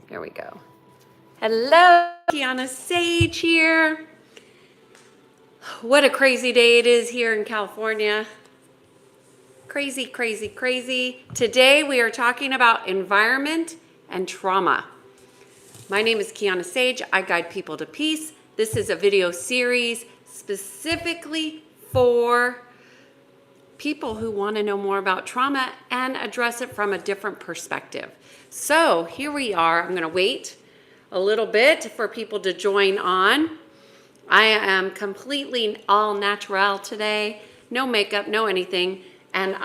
Here we go. Hello, Kiana Sage here. What a crazy day it is here in California. Crazy, crazy, crazy. Today we are talking about environment and trauma. My name is Kiana Sage. I guide people to peace. This is a video series specifically for people who want to know more about trauma and address it from a different perspective. So here we are. I'm going to wait a little bit for people to join on. I am completely all natural today, no makeup, no anything, and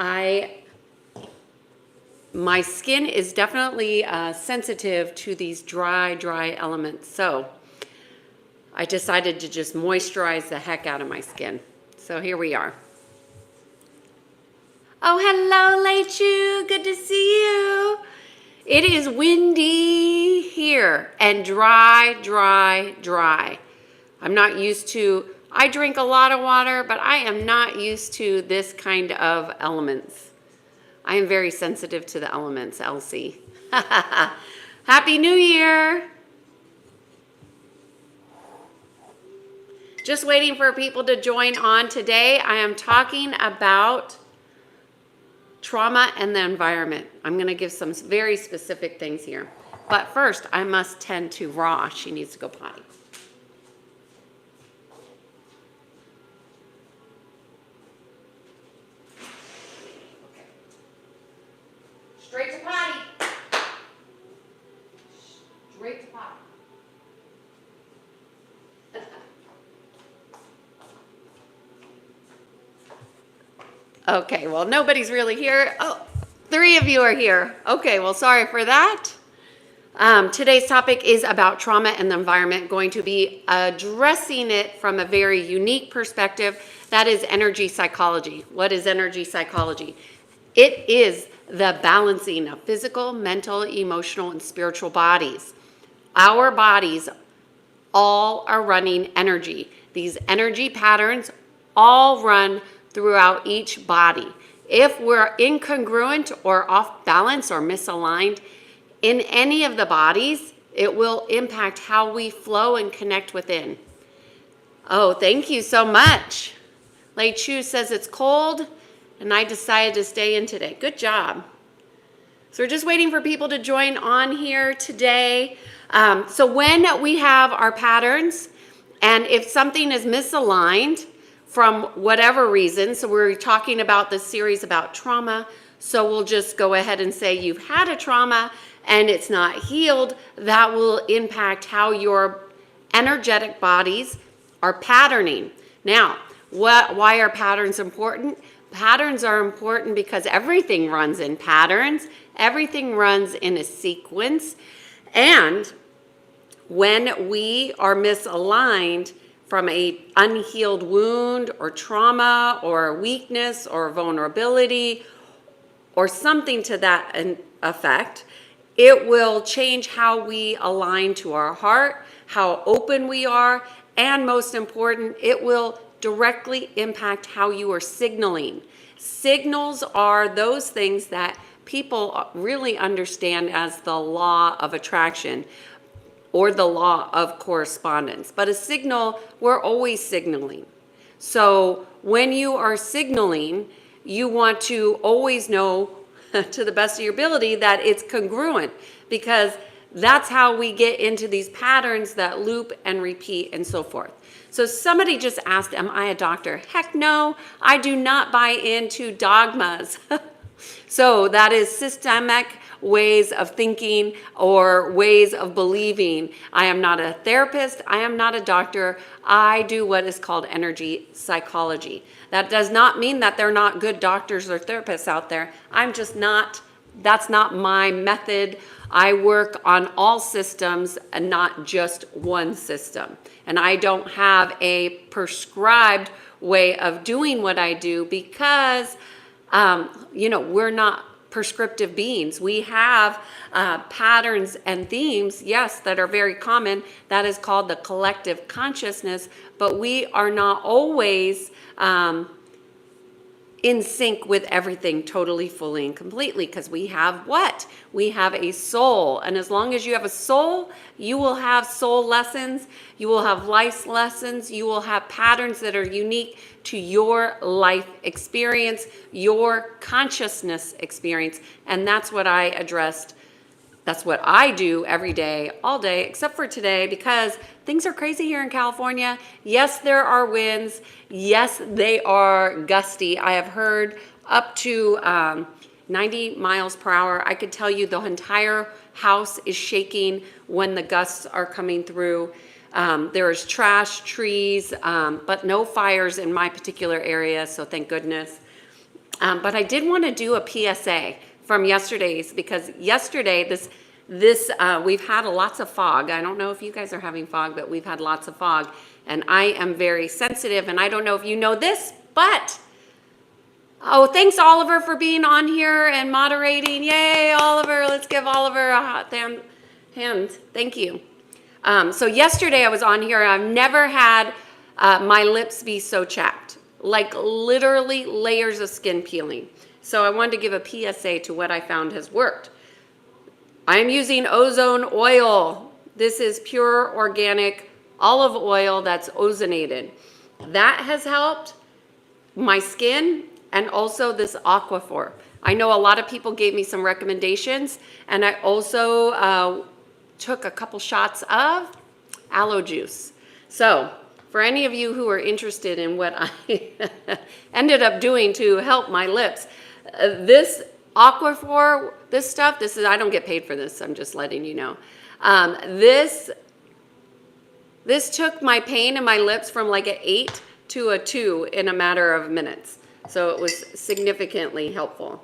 my skin is definitely sensitive to these dry elements. So I decided to just moisturize the heck out of my skin. So here we are. Oh, hello, Lei Chu. Good to see you. It is windy here and dry. I'm not used to, I drink a lot of water, but I am not used to this kind of elements. I am very sensitive to the elements, Elsie. Happy New Year. Just waiting for people to join on today. I am talking about trauma and the environment. I'm going to give some very specific things here. But first, I must tend to Ra. She needs to go potty. Straight to potty. Straight to potty. Okay, well, nobody's really here. Oh, 3 of you are here. Okay, well, sorry for that. Today's topic is about trauma and the environment, going to be addressing it from a very unique perspective. That is energy psychology. What is energy psychology? It is the balancing of physical, mental, emotional, and spiritual bodies. Our bodies all are running energy. These energy patterns all run throughout each body. If we're incongruent or off balance or misaligned in any of the bodies, it will impact how we flow and connect within. Oh, thank you so much. Lei Chu says it's cold and I decided to stay in today. Good job. So we're just waiting for people to join on here today. So when we have our patterns and if something is misaligned, from whatever reason, so we're talking about this series about trauma, so we'll just go ahead and say you've had a trauma and it's not healed. That will impact how your energetic bodies are patterning. Now, why are patterns important? Patterns are important because everything runs in patterns. Everything runs in a sequence. And when we are misaligned, from a unhealed wound or trauma or weakness or vulnerability or something to that effect, it will change how we align to our heart, how open we are, and most important, it will directly impact how you are signaling. Signals are those things that people really understand as the law of attraction or the law of correspondence. But a signal, we're always signaling. So when you are signaling, you want to always know to the best of your ability that it's congruent, because that's how we get into these patterns that loop and repeat and so forth. So somebody just asked, am I a doctor? Heck no, I do not buy into dogmas. So that is systemic ways of thinking or ways of believing. I am not a therapist. I am not a doctor. I do what is called energy psychology. That does not mean that they're not good doctors or therapists out there. I'm just not, that's not my method. I work on all systems and not just one system. And I don't have a prescribed way of doing what I do because, we're not prescriptive beings. We have patterns and themes, yes, that are very common. That is called the collective consciousness, but we are not always in sync with everything totally, fully, and completely, because we have what? We have a soul. And as long as you have a soul, you will have soul lessons, you will have life lessons, you will have patterns that are unique to your life experience, your consciousness experience. And that's what I addressed. That's what I do every day, all day, except for today, because things are crazy here in California. Yes, there are winds. Yes, they are gusty. I have heard up to 90 miles per hour. I could tell you the entire house is shaking when the gusts are coming through. There is trash, trees, but no fires in my particular area, so thank goodness. But I did want to do a PSA from yesterday's, because yesterday we've had lots of fog. I don't know if you guys are having fog, but we've had lots of fog, and I am very sensitive, and I don't know if you know this, but oh, thanks Oliver for being on here and moderating. Yay, Oliver. Let's give Oliver a hot hand. Thank you. So yesterday I was on here, and I've never had my lips be so chapped, like literally layers of skin peeling. So I wanted to give a PSA to what I found has worked. I'm using ozone oil. This is pure organic olive oil that's ozonated. That has helped my skin, and also this Aquaphor. I know a lot of people gave me some recommendations, and I also took a couple shots of aloe juice. So for any of you who are interested in what I ended up doing to help my lips, this Aquaphor, I don't get paid for this, I'm just letting you know. This took my pain in my lips from like an 8 to a 2 in a matter of minutes. So it was significantly helpful.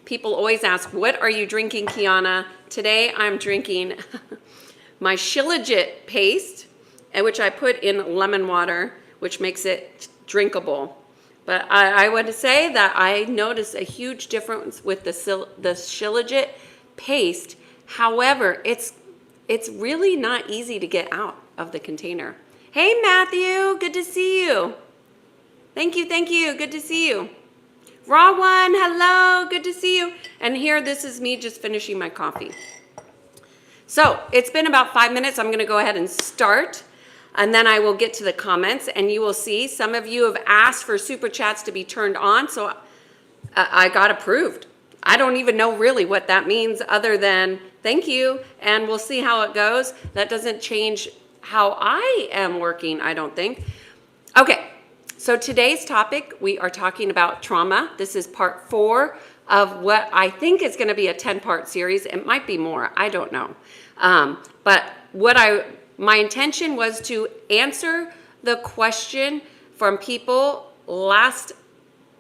People always ask, what are you drinking, Kiana? Today I'm drinking my Shilajit paste, which I put in lemon water, which makes it drinkable. But I would say that I noticed a huge difference with the Shilajit paste. However, it's really not easy to get out of the container. Hey, Matthew, good to see you. Thank you, good to see you. Raw One, hello, good to see you. And here, this is me just finishing my coffee. So it's been about 5 minutes. I'm gonna go ahead and start, and then I will get to the comments, and you will see some of you have asked for super chats to be turned on, so I got approved. I don't even know really what that means other than thank you, and we'll see how it goes. That doesn't change how I am working, I don't think. Okay, so today's topic, we are talking about trauma. This is part 4 of what I think is going to be a 10-part series. It might be more, I don't know. But my intention was to answer the question from people last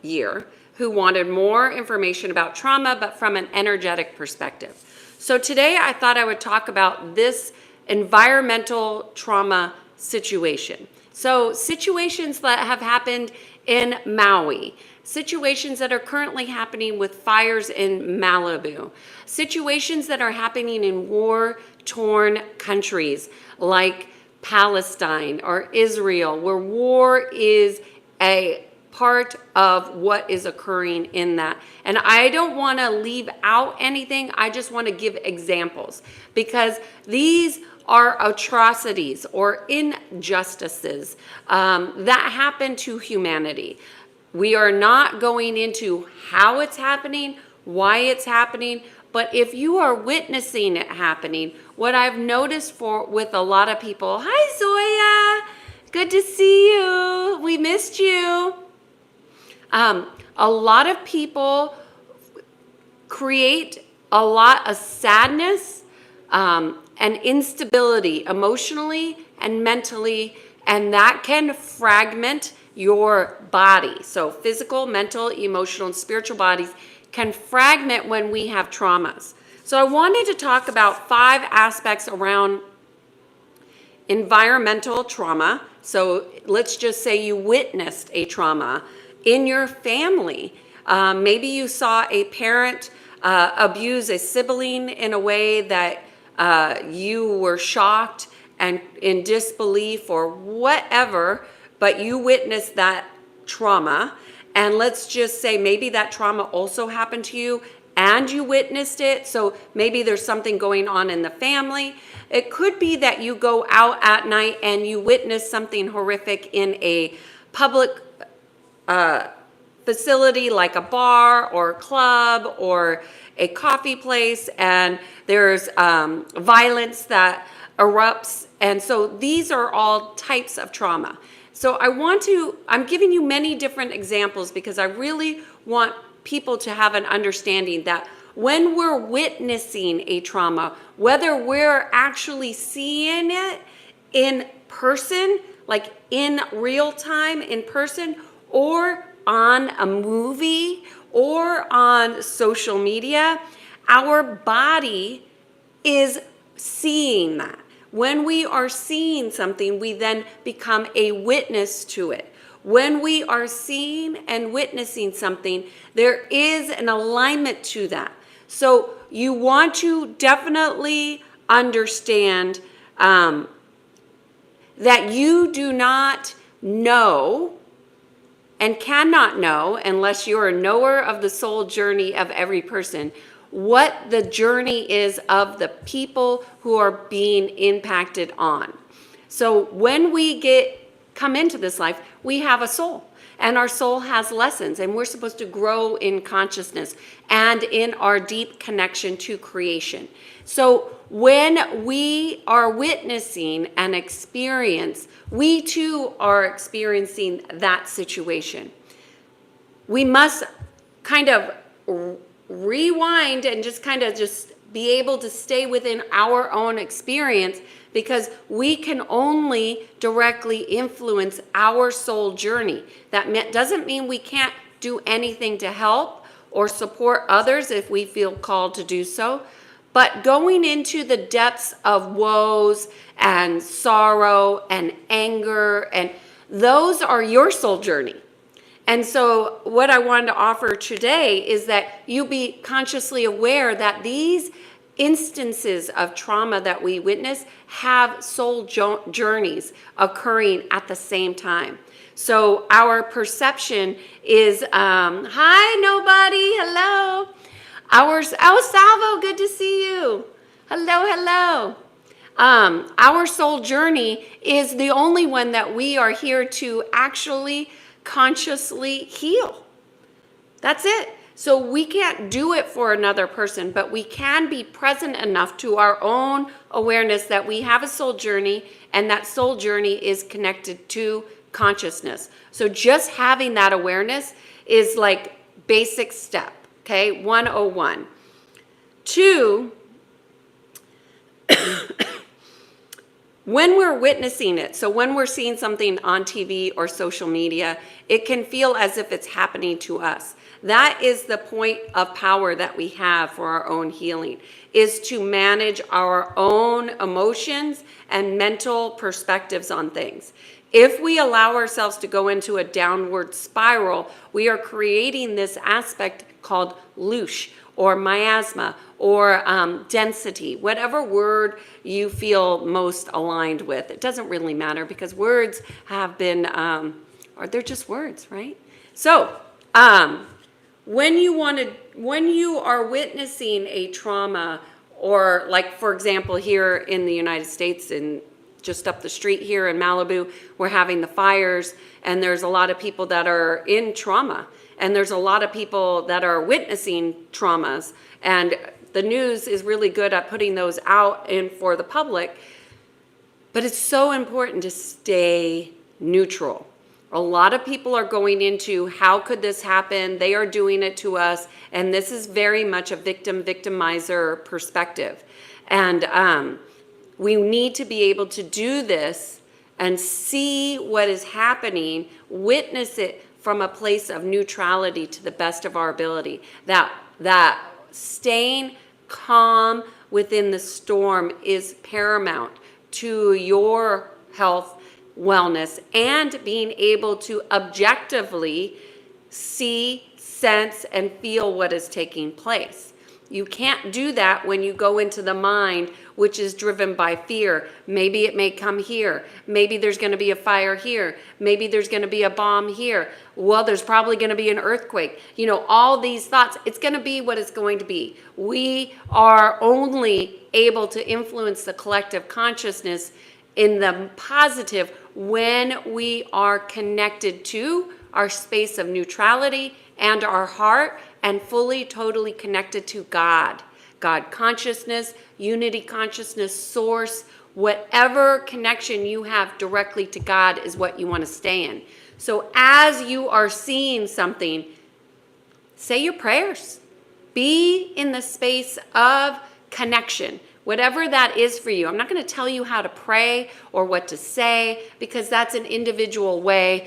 year who wanted more information about trauma, but from an energetic perspective. So today I thought I would talk about this environmental trauma situation. So situations that have happened in Maui, situations that are currently happening with fires in Malibu, situations that are happening in war-torn countries like Palestine or Israel, where war is a part of what is occurring in that. And I don't want to leave out anything. I just want to give examples, because these are atrocities or injustices that happen to humanity. We are not going into how it's happening, why it's happening, but if you are witnessing it happening, what I've noticed with a lot of people, hi Zoya, good to see you, we missed you. A lot of people create a lot of sadness and instability emotionally and mentally, and that can fragment your body. So physical, mental, emotional, and spiritual bodies can fragment when we have traumas. So I wanted to talk about 5 aspects around environmental trauma. So let's just say you witnessed a trauma in your family. Maybe you saw a parent abuse a sibling in a way that you were shocked and in disbelief or whatever but you witnessed that trauma, and let's just say maybe that trauma also happened to you and you witnessed it. So maybe there's something going on in the family. It could be that you go out at night and you witness something horrific in a public facility like a bar or a club or a coffee place, and there's violence that erupts. And so these are all types of trauma. So I'm giving you many different examples because I really want people to have an understanding that when we're witnessing a trauma, whether we're actually seeing it in person, like in real time in person, or on a movie or on social media, our body is seeing that. When we are seeing something, we then become a witness to it. When we are seeing and witnessing something, there is an alignment to that. So you want to definitely understand that you do not know and cannot know, unless you're a knower of the soul journey of every person, what the journey is of the people who are being impacted on. So when we come into this life, we have a soul, and our soul has lessons, and we're supposed to grow in consciousness and in our deep connection to creation. So when we are witnessing an experience, we too are experiencing that situation. We must kind of rewind and just be able to stay within our own experience, because we can only directly influence our soul journey. That doesn't mean we can't do anything to help or support others if we feel called to do so. But going into the depths of woes and sorrow and anger, and those are your soul journey. And so what I wanted to offer today is that you be consciously aware that these instances of trauma that we witness have soul journeys occurring at the same time. So our perception is, hi, nobody, hello. Salvo, good to see you. Hello. Our soul journey is the only one that we are here to actually consciously heal. That's it. So we can't do it for another person, but we can be present enough to our own awareness that we have a soul journey, and that soul journey is connected to consciousness. So just having that awareness is like basic step, okay? 101. 2, when we're witnessing it, so when we're seeing something on TV or social media, it can feel as if it's happening to us. That is the point of power that we have for our own healing, is to manage our own emotions and mental perspectives on things. If we allow ourselves to go into a downward spiral, we are creating this aspect called loosh or miasma or density, whatever word you feel most aligned with. It doesn't really matter, because words have been, or they're just words, right? So when you are witnessing a trauma, or like, for example, here in the United States, in just up the street here in Malibu, we're having the fires, and there's a lot of people that are in trauma, and there's a lot of people that are witnessing traumas, and the news is really good at putting those out in for the public. But it's so important to stay neutral. A lot of people are going into, how could this happen? They are doing it to us. And this is very much a victimizer perspective. And we need to be able to do this and see what is happening, witness it from a place of neutrality to the best of our ability. That staying calm within the storm is paramount to your health, wellness, and being able to objectively see, sense, and feel what is taking place. You can't do that when you go into the mind, which is driven by fear. Maybe it may come here. Maybe there's going to be a fire here. Maybe there's going to be a bomb here. Well, there's probably going to be an earthquake. You know, all these thoughts, it's going to be what it's going to be. We are only able to influence the collective consciousness in the positive when we are connected to our space of neutrality and our heart, and fully, totally connected to God. God consciousness, unity consciousness, source, whatever connection you have directly to God is what you want to stay in. So as you are seeing something, say your prayers. Be in the space of connection, whatever that is for you. I'm not going to tell you how to pray or what to say, because that's an individual way.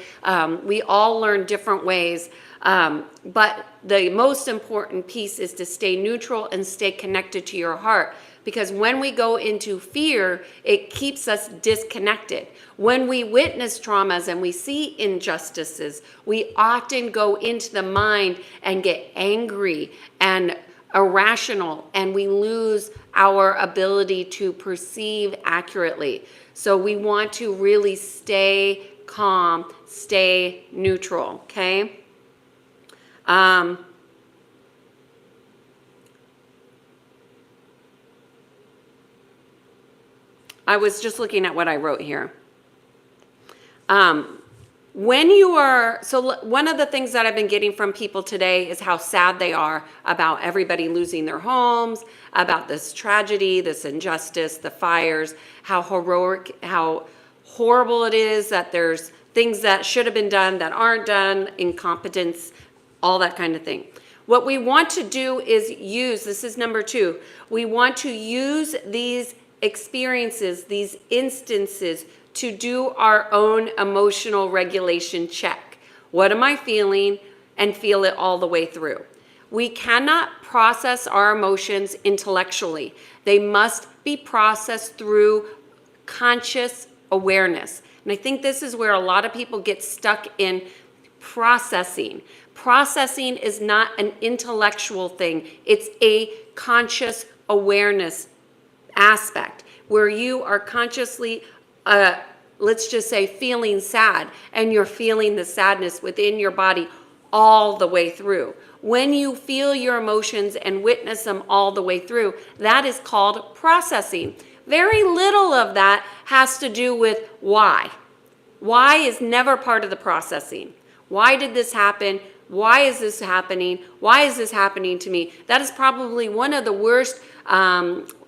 We all learn different ways. But the most important piece is to stay neutral and stay connected to your heart. Because when we go into fear, it keeps us disconnected. When we witness traumas and we see injustices, we often go into the mind and get angry and irrational, and we lose our ability to perceive accurately. So we want to really stay calm, stay neutral, okay? I was just looking at what I wrote here. When you are, so one of the things that I've been getting from people today is how sad they are about everybody losing their homes, about this tragedy, this injustice, the fires, how heroic, how horrible it is that there's things that should have been done that aren't done, incompetence, all that kind of thing. What we want to do is use, this is number 2, we want to use these experiences, these instances, to do our own emotional regulation check. What am I feeling? And feel it all the way through. We cannot process our emotions intellectually. They must be processed through conscious awareness. And I think this is where a lot of people get stuck in processing. Processing is not an intellectual thing. It's a conscious awareness aspect where you are consciously let's just say feeling sad, and you're feeling the sadness within your body all the way through. When you feel your emotions and witness them all the way through, that is called processing. Very little of that has to do with why. Why is never part of the processing. Why did this happen? Why is this happening? Why is this happening to me? That is probably one of the worst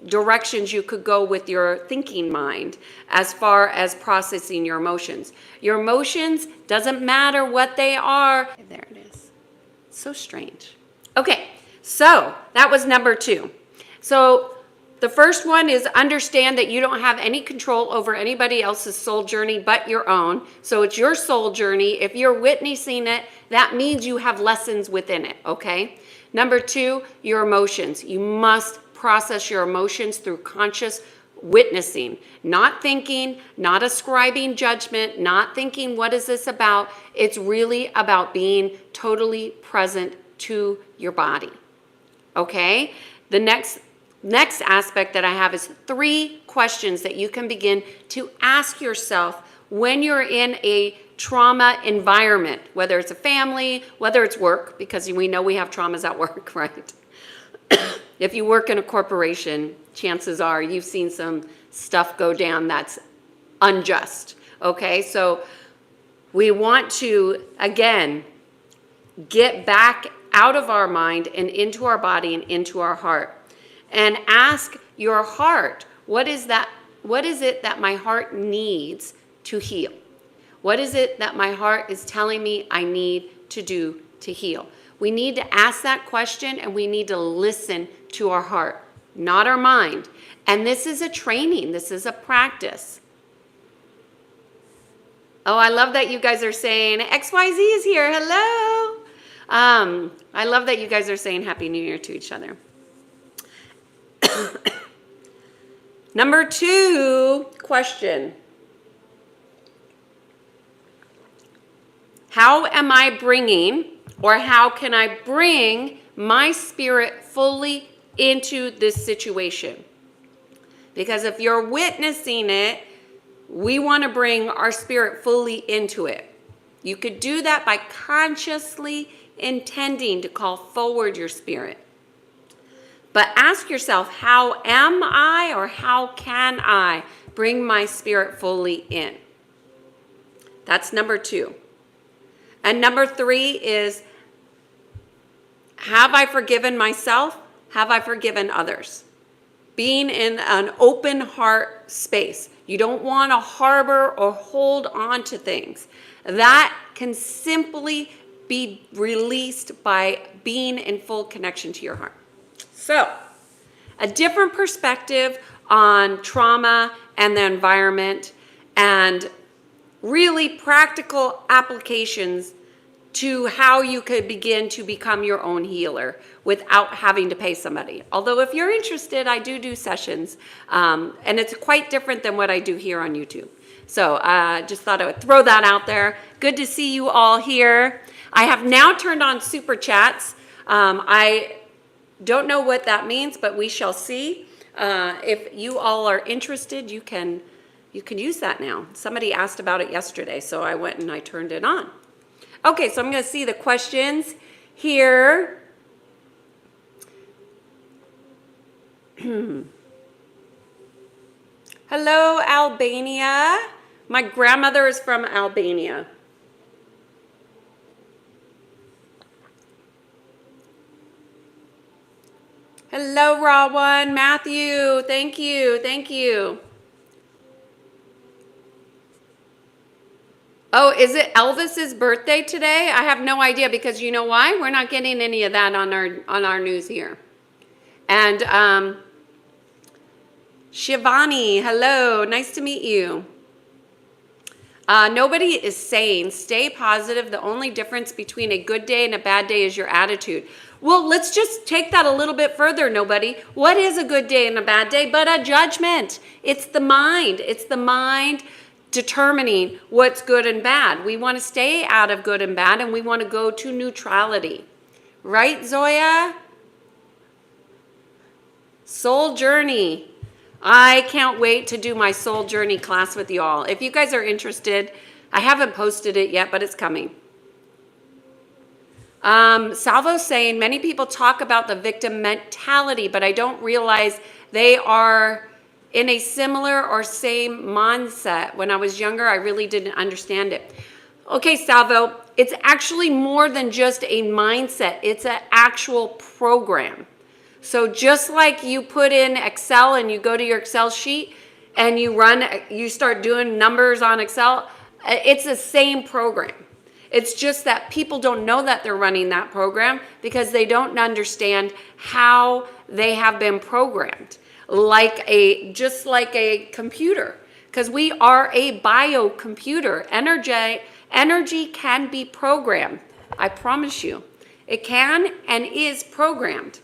directions you could go with your thinking mind as far as processing your emotions. Your emotions, doesn't matter what they are. There it is. So strange. Okay, so that was number 2. So the first one is understand that you don't have any control over anybody else's soul journey but your own. So it's your soul journey. If you're witnessing it, that means you have lessons within it, okay? Number 2, your emotions. You must process your emotions through conscious witnessing, not thinking, not ascribing judgment, not thinking, what is this about? It's really about being totally present to your body, okay? The next aspect that I have is 3 questions that you can begin to ask yourself when you're in a trauma environment, whether it's a family, whether it's work, because we know we have traumas at work, right? If you work in a corporation, chances are you've seen some stuff go down that's unjust, okay? So we want to, again, get back out of our mind and into our body and into our heart. And ask your heart, what is it that my heart needs to heal? What is it that my heart is telling me I need to do to heal? We need to ask that question, and we need to listen to our heart, not our mind. And this is a training. This is a practice. Oh, I love that you guys are saying XYZ is here. Hello. I love that you guys are saying Happy New Year to each other. Number 2 question. How am I bringing, or how can I bring my spirit fully into this situation. Because if you're witnessing it, we want to bring our spirit fully into it. You could do that by consciously intending to call forward your spirit. But ask yourself, how am I or how can I bring my spirit fully in? That's number 2. And number 3 is, have I forgiven myself? Have I forgiven others? Being in an open heart space. You don't want to harbor or hold on to things. That can simply be released by being in full connection to your heart. So, a different perspective on trauma and the environment, and really practical applications to how you could begin to become your own healer without having to pay somebody. Although if you're interested, I do sessions, and it's quite different than what I do here on YouTube. So just thought I would throw that out there. Good to see you all here. I have now turned on super chats. I don't know what that means, but we shall see. If you all are interested, you can use that now. Somebody asked about it yesterday, so I went and I turned it on. Okay, so I'm going to see the questions here. Hello, Albania. My grandmother is from Albania. Hello, Rawan, Matthew. Thank you. Thank you. Oh, is it Elvis's birthday today? I have no idea, because you know why? We're not getting any of that on our news here. And Shivani, hello, nice to meet you. Nobody is saying stay positive. The only difference between a good day and a bad day is your attitude. Well, let's just take that a little bit further, nobody. What is a good day and a bad day but a judgment? It's the mind. It's the mind determining what's good and bad. We want to stay out of good and bad, and we want to go to neutrality. Right, Zoya? Soul Journey. I can't wait to do my Soul Journey class with you all. If you guys are interested, I haven't posted it yet, but it's coming. Salvo's saying, many people talk about the victim mentality, but I don't realize they are in a similar or same mindset. When I was younger, I really didn't understand it. Okay, Salvo, it's actually more than just a mindset. It's an actual program. So just like you put in Excel and you go to your Excel sheet and you start doing numbers on Excel, it's the same program. It's just that people don't know that they're running that program because they don't understand how they have been programmed. Just like a computer, because we are a biocomputer. Energy can be programmed. I promise you, it can and is programmed.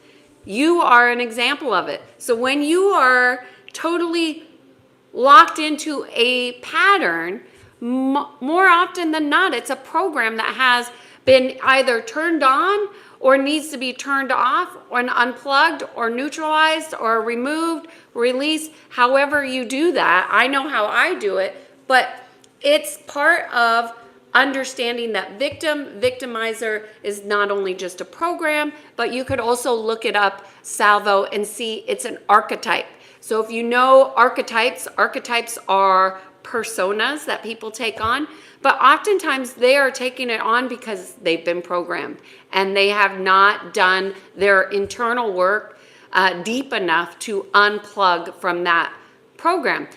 You are an example of it. So when you are totally locked into a pattern, more often than not, it's a program that has been either turned on or needs to be turned off or unplugged or neutralized or removed, released, however you do that. I know how I do it, but it's part of understanding that victimizer is not only just a program, but you could also look it up, Salvo, and see it's an archetype. So if you know archetypes are personas that people take on, but oftentimes they are taking it on because they've been programmed and they have not done their internal work deep enough to unplug from that program.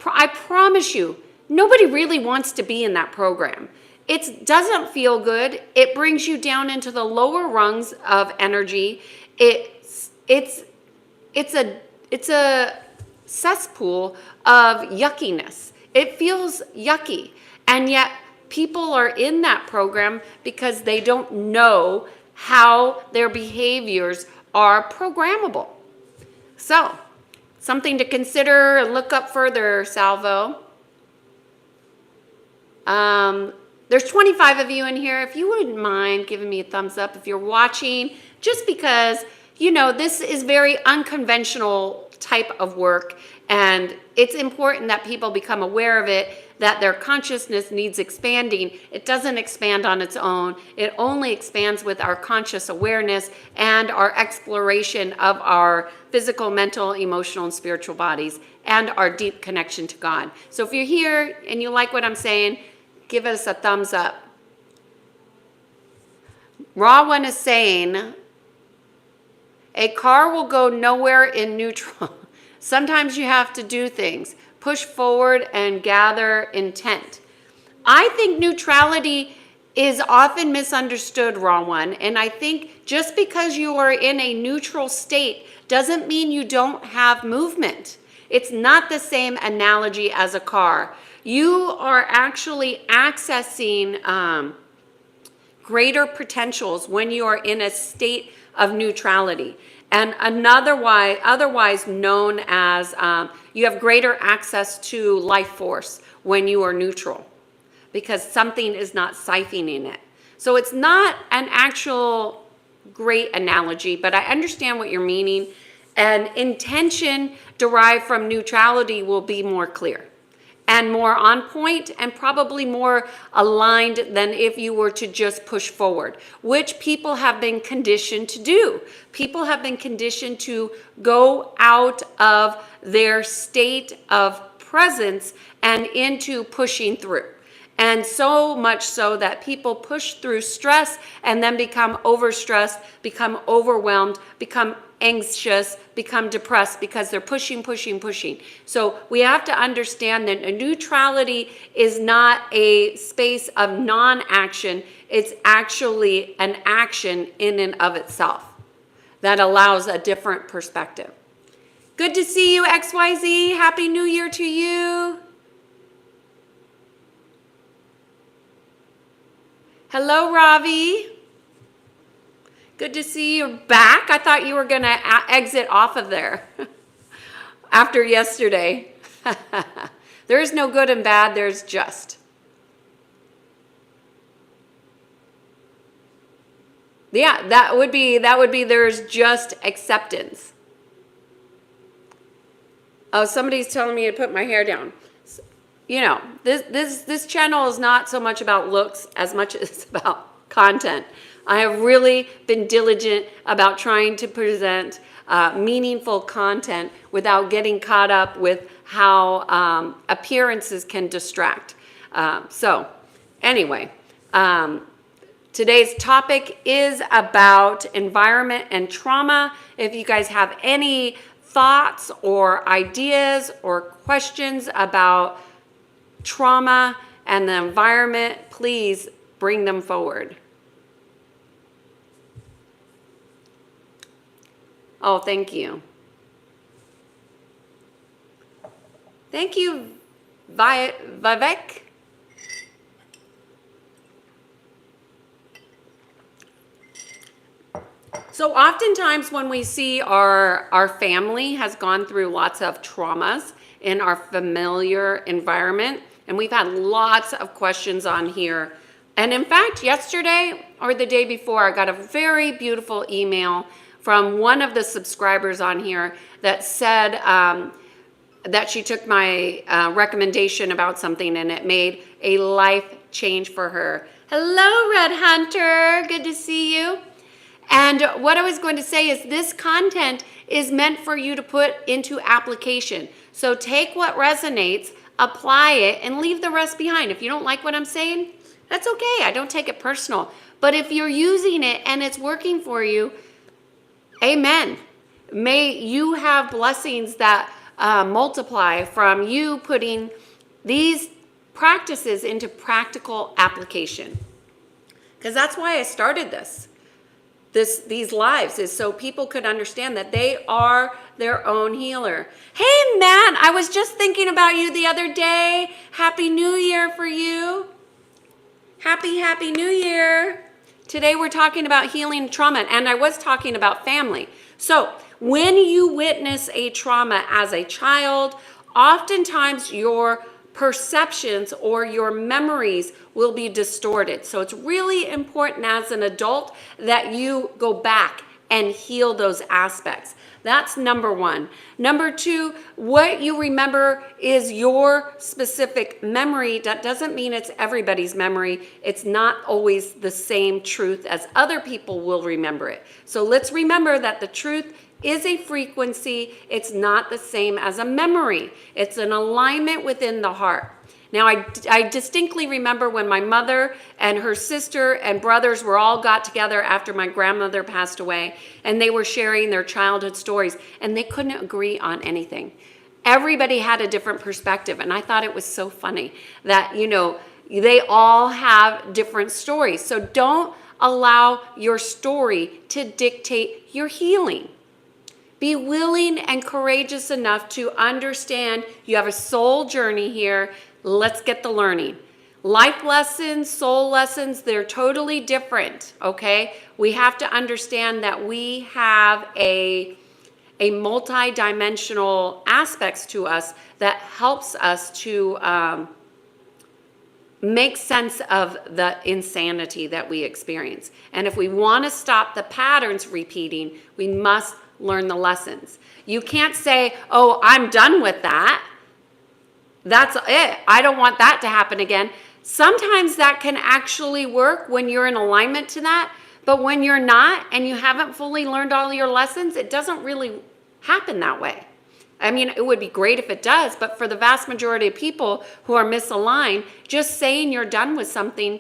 I promise you, nobody really wants to be in that program. It doesn't feel good. It brings you down into the lower rungs of energy. It's a cesspool of yuckiness. It feels yucky. And yet people are in that program because they don't know how their behaviors are programmable. So, something to consider and look up further, Salvo. There's 25 of you in here. If you wouldn't mind giving me a thumbs up if you're watching, just because this is very unconventional type of work, and it's important that people become aware of it, that their consciousness needs expanding. It doesn't expand on its own. It only expands with our conscious awareness and our exploration of our physical, mental, emotional, and spiritual bodies, and our deep connection to God. So if you're here and you like what I'm saying, give us a thumbs up. Raw One is saying, a car will go nowhere in neutral. Sometimes you have to do things. Push forward and gather intent. I think neutrality is often misunderstood, Raw One. And I think just because you are in a neutral state doesn't mean you don't have movement. It's not the same analogy as a car. You are actually accessing greater potentials when you are in a state of neutrality. And otherwise known as you have greater access to life force when you are neutral, because something is not siphoning it. So it's not an actual great analogy, but I understand what you're meaning. And intention derived from neutrality will be more clear and more on point, and probably more aligned than if you were to just push forward, which people have been conditioned to do. People have been conditioned to go out of their state of presence and into pushing through. And so much so that people push through stress and then become overstressed, become overwhelmed, become anxious, become depressed because they're pushing. So we have to understand that neutrality is not a space of non-action. It's actually an action in and of itself that allows a different perspective. Good to see you, XYZ. Happy New Year to you. Hello, Ravi. Good to see you back. I thought you were going to exit off of there after yesterday. There is no good and bad, there's just. Yeah, that would be there's just acceptance. Oh, somebody's telling me to put my hair down. This channel is not so much about looks as much as it's about content. I have really been diligent about trying to present meaningful content without getting caught up with how appearances can distract. So anyway, today's topic is about environment and trauma. If you guys have any thoughts or ideas or questions about trauma and the environment, please bring them forward. Oh, thank you. Thank you, Vivek. So oftentimes when we see our family has gone through lots of traumas in our familiar environment, and we've had lots of questions on here. And in fact, yesterday or the day before, I got a very beautiful email from one of the subscribers on here that said that she took my recommendation about something and it made a life change for her. Hello, Red Hunter. Good to see you. And what I was going to say is this content is meant for you to put into application. So take what resonates, apply it, and leave the rest behind. If you don't like what I'm saying, that's okay. I don't take it personal. But if you're using it and it's working for you, amen. May you have blessings that multiply from you putting these practices into practical application. Because that's why I started these lives, is so people could understand that they are their own healer. Hey, Matt, I was just thinking about you the other day. Happy New Year for you. Happy New Year. Today we're talking about healing trauma, and I was talking about family. So when you witness a trauma as a child, oftentimes your perceptions or your memories will be distorted. So it's really important as an adult that you go back and heal those aspects. That's number one. Number two, what you remember is your specific memory. That doesn't mean it's everybody's memory. It's not always the same truth as other people will remember it. So let's remember that the truth is a frequency. It's not the same as a memory. It's an alignment within the heart. Now, I distinctly remember when my mother and her sister and brothers were all got together after my grandmother passed away, and they were sharing their childhood stories, and they couldn't agree on anything. Everybody had a different perspective, and I thought it was so funny that, they all have different stories. So don't allow your story to dictate your healing. Be willing and courageous enough to understand you have a soul journey here. Let's get the learning. Life lessons, soul lessons, they're totally different, okay? We have to understand that we have a multi-dimensional aspects to us that helps us to make sense of the insanity that we experience. And if we want to stop the patterns repeating, we must learn the lessons. You can't say, oh, I'm done with that. That's it. I don't want that to happen again. Sometimes that can actually work when you're in alignment to that, but when you're not and you haven't fully learned all your lessons, it doesn't really happen that way. I mean, it would be great if it does, but for the vast majority of people who are misaligned, just saying you're done with something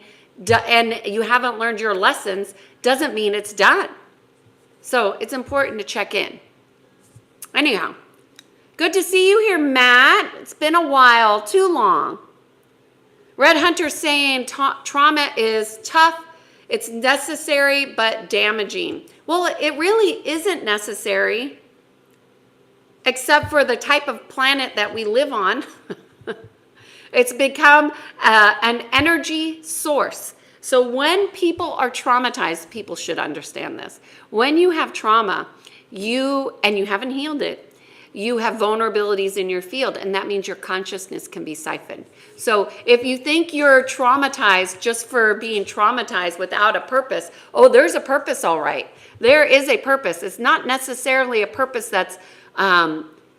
and you haven't learned your lessons doesn't mean it's done. So it's important to check in. Anyhow. Good to see you here, Matt. It's been a while, too long. Red Hunter saying trauma is tough. It's necessary but damaging. Well, it really isn't necessary, except for the type of planet that we live on. It's become an energy source. So when people are traumatized, people should understand this. When you have trauma, you haven't healed it, you have vulnerabilities in your field, and that means your consciousness can be siphoned. So if you think you're traumatized just for being traumatized without a purpose, oh, there's a purpose, all right. There is a purpose. It's not necessarily a purpose that's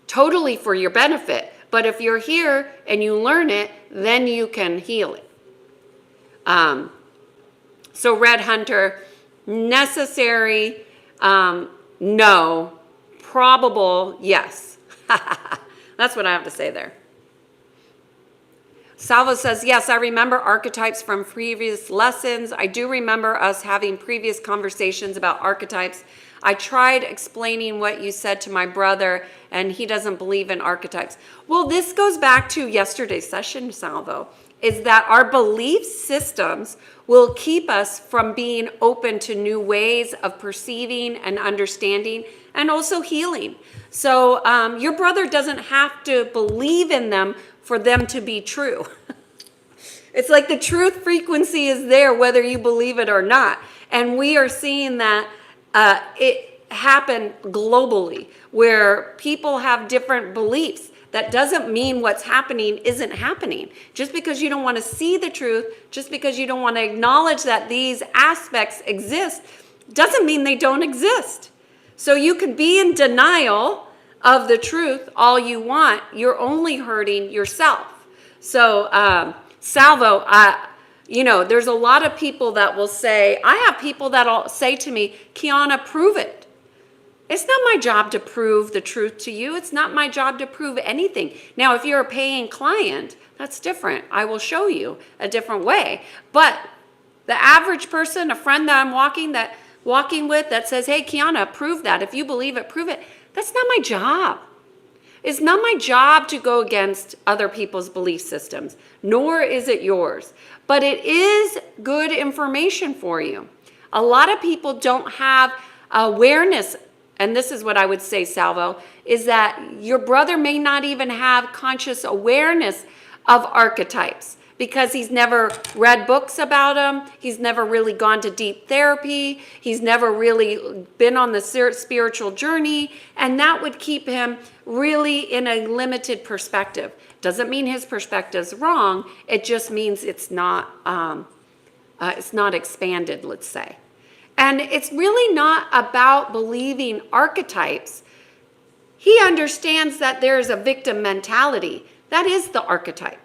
totally for your benefit, but if you're here and you learn it, then you can heal it. So Red Hunter, necessary, no. Probable, yes. That's what I have to say there. Salvo says, yes, I remember archetypes from previous lessons. I do remember us having previous conversations about archetypes. I tried explaining what you said to my brother, and he doesn't believe in archetypes. Well, this goes back to yesterday's session, Salvo, is that our belief systems will keep us from being open to new ways of perceiving and understanding and also healing. So your brother doesn't have to believe in them for them to be true. It's like the truth frequency is there whether you believe it or not. And we are seeing that it happen globally where people have different beliefs. That doesn't mean what's happening isn't happening. Just because you don't want to see the truth, just because you don't want to acknowledge that these aspects exist, doesn't mean they don't exist. So you can be in denial of the truth all you want. You're only hurting yourself. So, Salvo, there's a lot of people that will say, I have people that'll say to me, Kiana, prove it. It's not my job to prove the truth to you. It's not my job to prove anything. Now, if you're a paying client, that's different. I will show you a different way. But the average person, a friend that I'm walking with that says, hey, Kiana, prove that. If you believe it, prove it. That's not my job. It's not my job to go against other people's belief systems, nor is it yours. But it is good information for you. A lot of people don't have awareness, and this is what I would say, Salvo, is that your brother may not even have conscious awareness of archetypes because he's never read books about them. He's never really gone to deep therapy. He's never really been on the spiritual journey. And that would keep him really in a limited perspective. Doesn't mean his perspective's wrong. It just means it's not expanded, let's say. And it's really not about believing archetypes. He understands that there is a victim mentality. That is the archetype.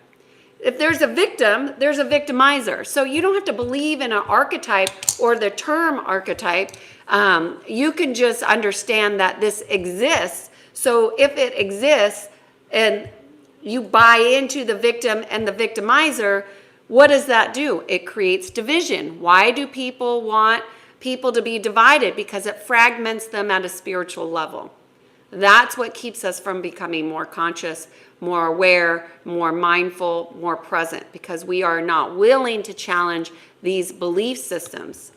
If there's a victim, there's a victimizer. So you don't have to believe in an archetype or the term archetype. You can just understand that this exists. So if it exists and you buy into the victim and the victimizer, what does that do? It creates division. Why do people want people to be divided? Because it fragments them at a spiritual level. That's what keeps us from becoming more conscious, more aware, more mindful, more present, because we are not willing to challenge these belief systems.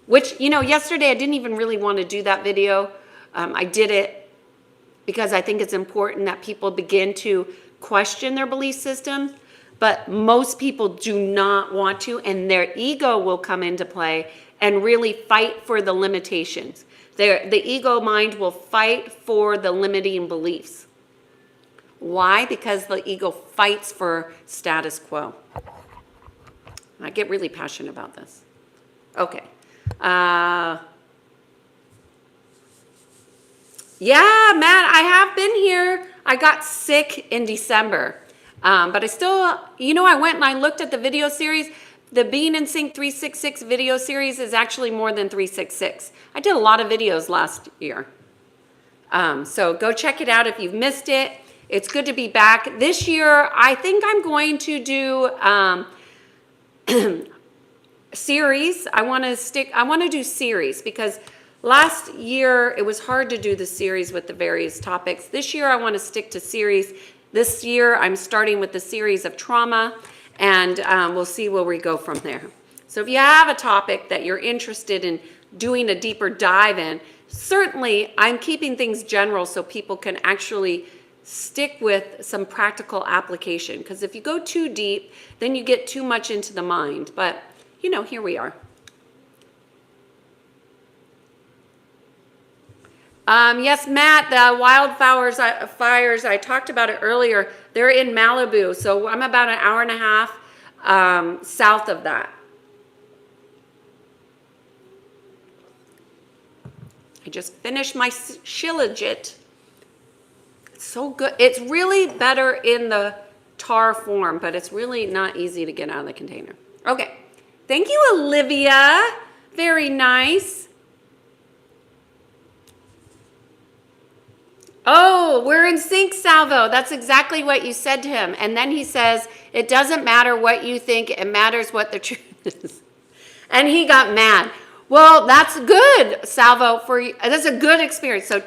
Which, yesterday I didn't even really want to do that video. I did it because I think it's important that people begin to question their belief system, but most people do not want to, and their ego will come into play and really fight for the limitations. The ego mind will fight for the limiting beliefs. Why? Because the ego fights for status quo. I get really passionate about this. Okay. Yeah, Matt, I have been here. I got sick in December. But I still, I went and I looked at the video series. The Being in Sync 366 video series is actually more than 366. I did a lot of videos last year. So go check it out if you've missed it. It's good to be back. This year, I think I'm going to do series. I want to do series because last year it was hard to do the series with the various topics. This year I want to stick to series. This year I'm starting with the series of trauma, and we'll see where we go from there. So if you have a topic that you're interested in doing a deeper dive in, certainly I'm keeping things general so people can actually stick with some practical application. Because if you go too deep, then you get too much into the mind. But, here we are. Yes, Matt, the wildfires, I talked about it earlier. They're in Malibu, so I'm about an hour and a half south of that. I just finished my Shilajit. It's so good. It's really better in the tar form, but it's really not easy to get out of the container. Okay. Thank you, Olivia. Very nice. Oh, we're in sync, Salvo. That's exactly what you said to him. And then he says, it doesn't matter what you think. It matters what the truth is. And he got mad. Well, that's good, Salvo. That's a good experience. So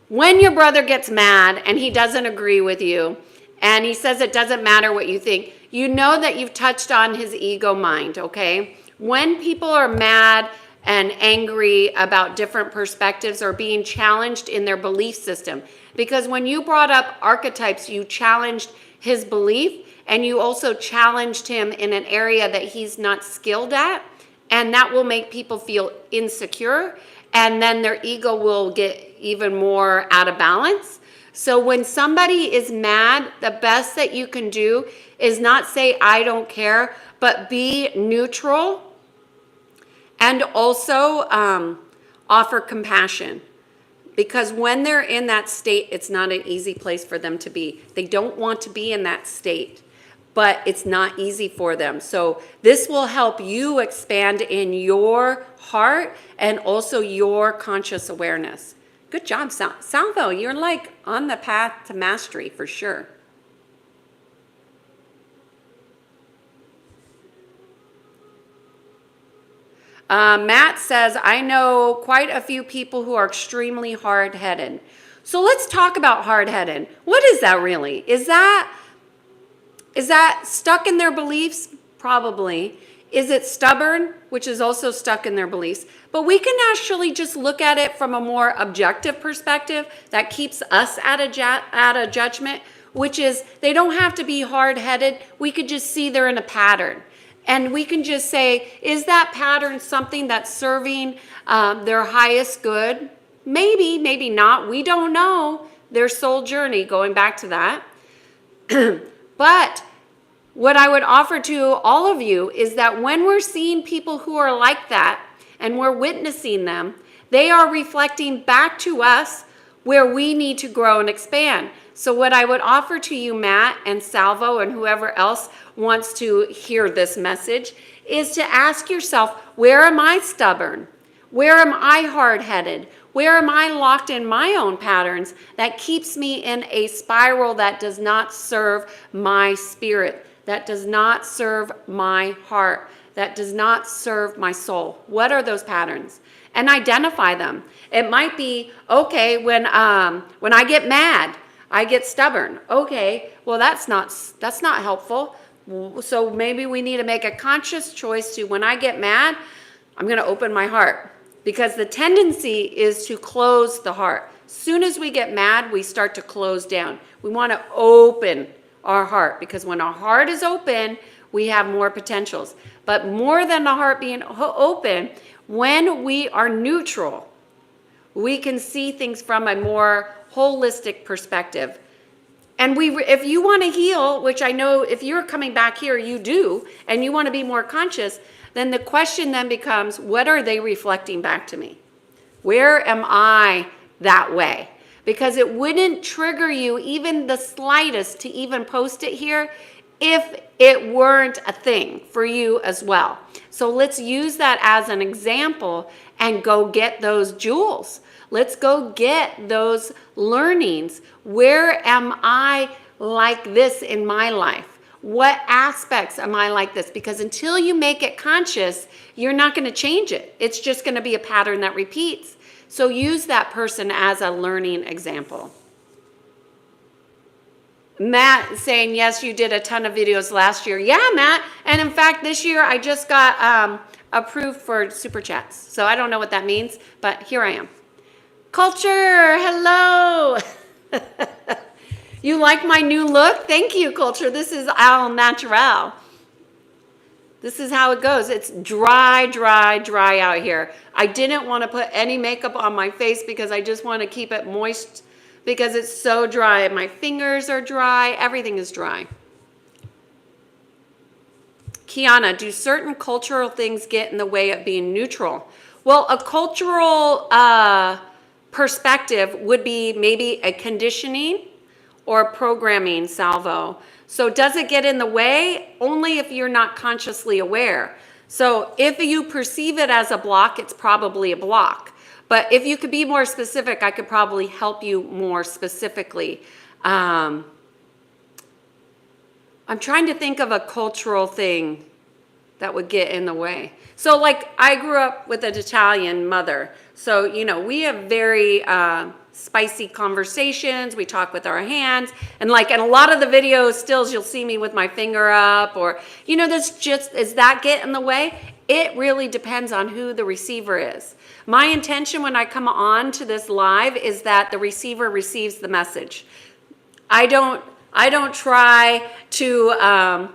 when your brother gets mad and he doesn't agree with you and he says it doesn't matter what you think, you know that you've touched on his ego mind, okay? When people are mad and angry about different perspectives or being challenged in their belief system. Because when you brought up archetypes, you challenged his belief and you also challenged him in an area that he's not skilled at. And that will make people feel insecure. And then their ego will get even more out of balance. So when somebody is mad, the best that you can do is not say, I don't care, but be neutral. And also offer compassion, because when they're in that state, it's not an easy place for them to be. They don't want to be in that state, but it's not easy for them. So this will help you expand in your heart and also your conscious awareness. Good job, Salvo. You're like on the path to mastery for sure. Matt says, I know quite a few people who are extremely hard-headed. So let's talk about hard-headed. What is that really? Is that stuck in their beliefs? Probably. Is it stubborn, which is also stuck in their beliefs? But we can actually just look at it from a more objective perspective that keeps us at a judgment, which is they don't have to be hard-headed. We could just see they're in a pattern. And we can just say, is that pattern something that's serving their highest good? Maybe, maybe not. We don't know their soul journey, going back to that. But what I would offer to all of you is that when we're seeing people who are like that, and we're witnessing them, they are reflecting back to us where we need to grow and expand. So what I would offer to you, Matt and Salvo and whoever else wants to hear this message, is to ask yourself, where am I stubborn? Where am I hard-headed? Where am I locked in my own patterns that keeps me in a spiral that does not serve my spirit, that does not serve my heart, that does not serve my soul? What are those patterns? And identify them. It might be, okay, when I get mad, I get stubborn. Okay, well that's not helpful. So maybe we need to make a conscious choice to, when I get mad, I'm going to open my heart, because the tendency is to close the heart. Soon as we get mad, we start to close down. We want to open our heart, because when our heart is open, we have more potentials. But more than the heart being open, when we are neutral, we can see things from a more holistic perspective. And if you want to heal, which I know if you're coming back here, you do, and you want to be more conscious, then the question then becomes, what are they reflecting back to me? Where am I that way? Because it wouldn't trigger you even the slightest to even post it here if it weren't a thing for you as well. So let's use that as an example and go get those jewels. Let's go get those learnings. Where am I like this in my life? What aspects am I like this? Because until you make it conscious, you're not going to change it. It's just going to be a pattern that repeats. So use that person as a learning example. Matt saying, yes, you did a ton of videos last year. Yeah, Matt. And in fact, this year I just got approved for super chats. So I don't know what that means, but here I am. Culture, hello. You like my new look? Thank you, Culture. This is al natural. This is how it goes. It's dry, dry, dry out here. I didn't want to put any makeup on my face because I just want to keep it moist because it's so dry. My fingers are dry. Everything is dry. Kiana, do certain cultural things get in the way of being neutral? Well, a cultural perspective would be maybe a conditioning or programming, Salvo. So does it get in the way? Only if you're not consciously aware. So if you perceive it as a block, it's probably a block. But if you could be more specific, I could probably help you more specifically. I'm trying to think of a cultural thing that would get in the way. So like I grew up with an Italian mother. So, you know, we have very spicy conversations. We talk with our hands. And like in a lot of the videos, stills, you'll see me with my finger up or, you know, does that get in the way? It really depends on who the receiver is. My intention when I come on to this live is that the receiver receives the message. I don't try to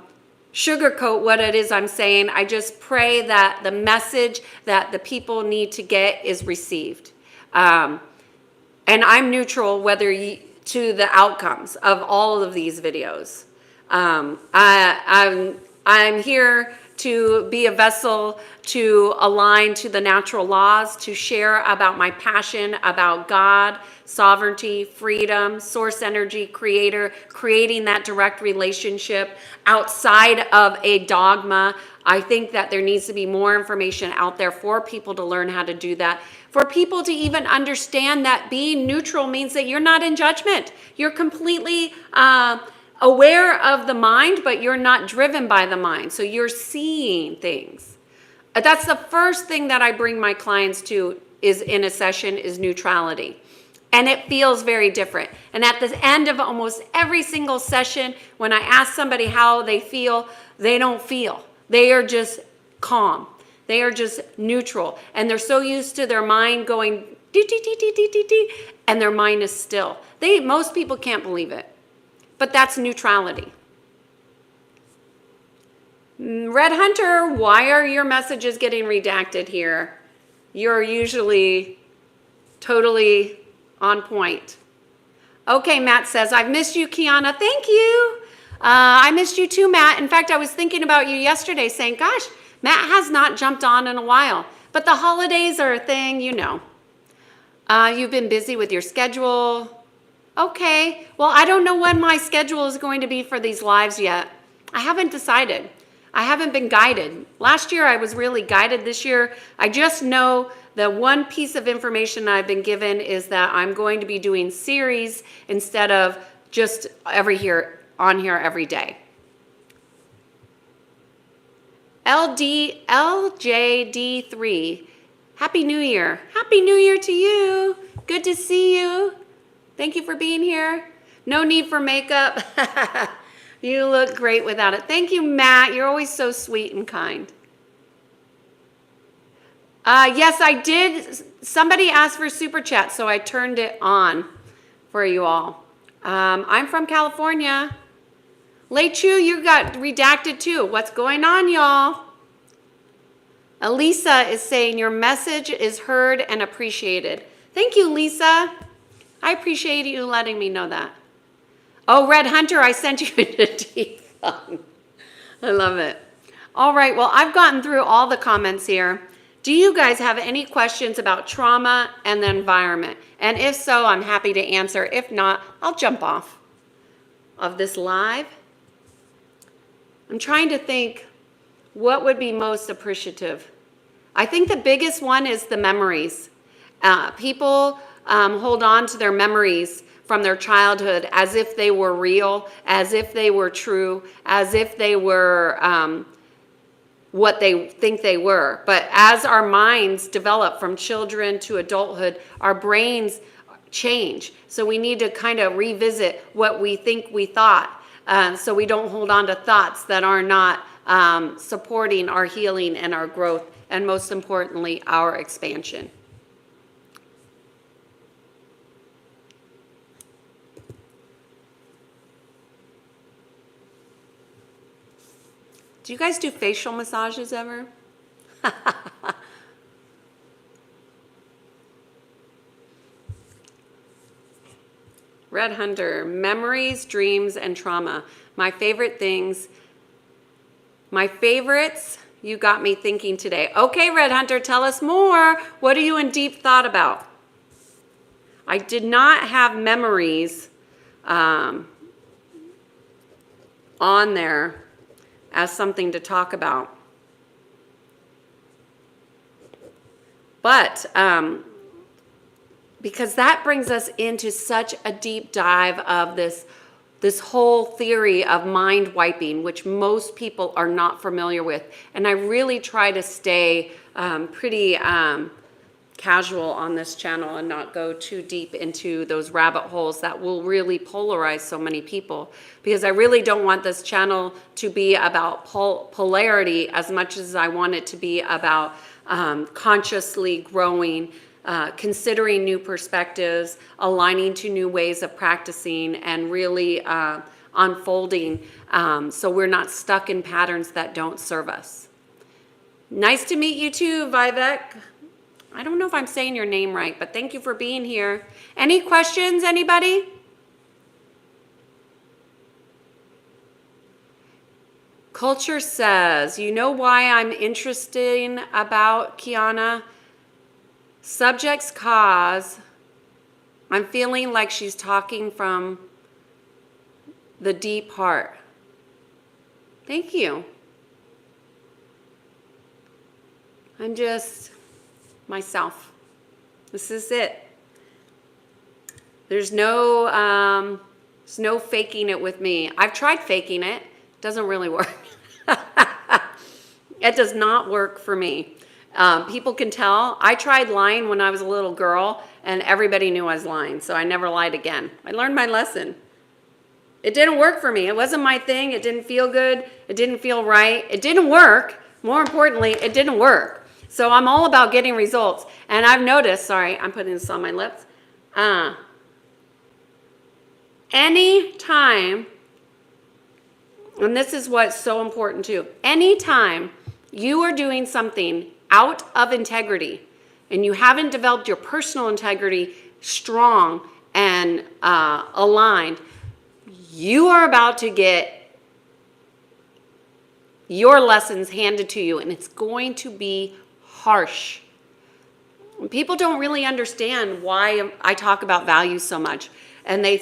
sugarcoat what it is I'm saying. I just pray that the message that the people need to get is received. And I'm neutral to the outcomes of all of these videos. I'm here to be a vessel to align to the natural laws, to share about my passion about God, sovereignty, freedom, source energy, creator, creating that direct relationship outside of a dogma. I think that there needs to be more information out there for people to learn how to do that. For people to even understand that being neutral means that you're not in judgment. You're completely aware of the mind, but you're not driven by the mind. So you're seeing things. That's the first thing that I bring my clients to is in a session is neutrality. And it feels very different. And at the end of almost every single session, when I ask somebody how they feel, they don't feel. They are just calm. They are just neutral. And they're so used to their mind going dee, dee, dee, dee, dee, dee, dee, and their mind is still. Most people can't believe it. But that's neutrality. Red Hunter, why are your messages getting redacted here? You're usually totally on point. Okay, Matt says, I've missed you, Kiana. Thank you. I missed you too, Matt. In fact, I was thinking about you yesterday saying, gosh, Matt has not jumped on in a while. But the holidays are a thing, you know. You've been busy with your schedule. Okay, well, I don't know when my schedule is going to be for these lives yet. I haven't decided. I haven't been guided. Last year I was really guided. This year I just know the one piece of information I've been given is that I'm going to be doing series instead of just on here every day. LJD3, Happy New Year. Happy New Year to you. Good to see you. Thank you for being here. No need for makeup. You look great without it. Thank you, Matt. You're always so sweet and kind. Yes, I did. Somebody asked for super chat, so I turned it on for you all. I'm from California. Lei Chu, you got redacted too. What's going on, y'all? Elisa is saying your message is heard and appreciated. Thank you, Lisa. I appreciate you letting me know that. Oh, Red Hunter, I sent you a deep thumb. I love it. All right, well, I've gotten through all the comments here. Do you guys have any questions about trauma and the environment? And if so, I'm happy to answer. If not, I'll jump off of this live. I'm trying to think what would be most appreciative. I think the biggest one is the memories. People hold on to their memories from their childhood as if they were real, as if they were true, as if they were what they think they were. But as our minds develop from children to adulthood, our brains change. So we need to kind of revisit what we think we thought. So we don't hold on to thoughts that are not supporting our healing and our growth, and most importantly, our expansion. Do you guys do facial massages ever? Red Hunter, memories, dreams, and trauma. My favorite things. My favorites, you got me thinking today. Okay, Red Hunter, tell us more. What are you in deep thought about? I did not have memories on there as something to talk about. But because that brings us into such a deep dive of this whole theory of mind wiping, which most people are not familiar with. And I really try to stay pretty casual on this channel and not go too deep into those rabbit holes that will really polarize so many people, because I really don't want this channel to be about polarity as much as I want it to be about consciously growing, considering new perspectives, aligning to new ways of practicing, and really unfolding so we're not stuck in patterns that don't serve us. Nice to meet you too, Vivek. I don't know if I'm saying your name right, but thank you for being here. Any questions, anybody? Culture says, you know why I'm interested about Kiana? Subject's cause. I'm feeling like she's talking from the deep heart. Thank you. I'm just myself. This is it. There's no faking it with me. I've tried faking it. It doesn't really work. It does not work for me. People can tell. I tried lying when I was a little girl, and everybody knew I was lying, so I never lied again. I learned my lesson. It didn't work for me. It wasn't my thing. It didn't feel good. It didn't feel right. It didn't work. More importantly, it didn't work. So I'm all about getting results. And I've noticed, sorry, I'm putting this on my lips. Any time, and this is what's so important too, anytime you are doing something out of integrity and you haven't developed your personal integrity strong and aligned, you are about to get your lessons handed to you, and it's going to be harsh. People don't really understand why I talk about values so much. And they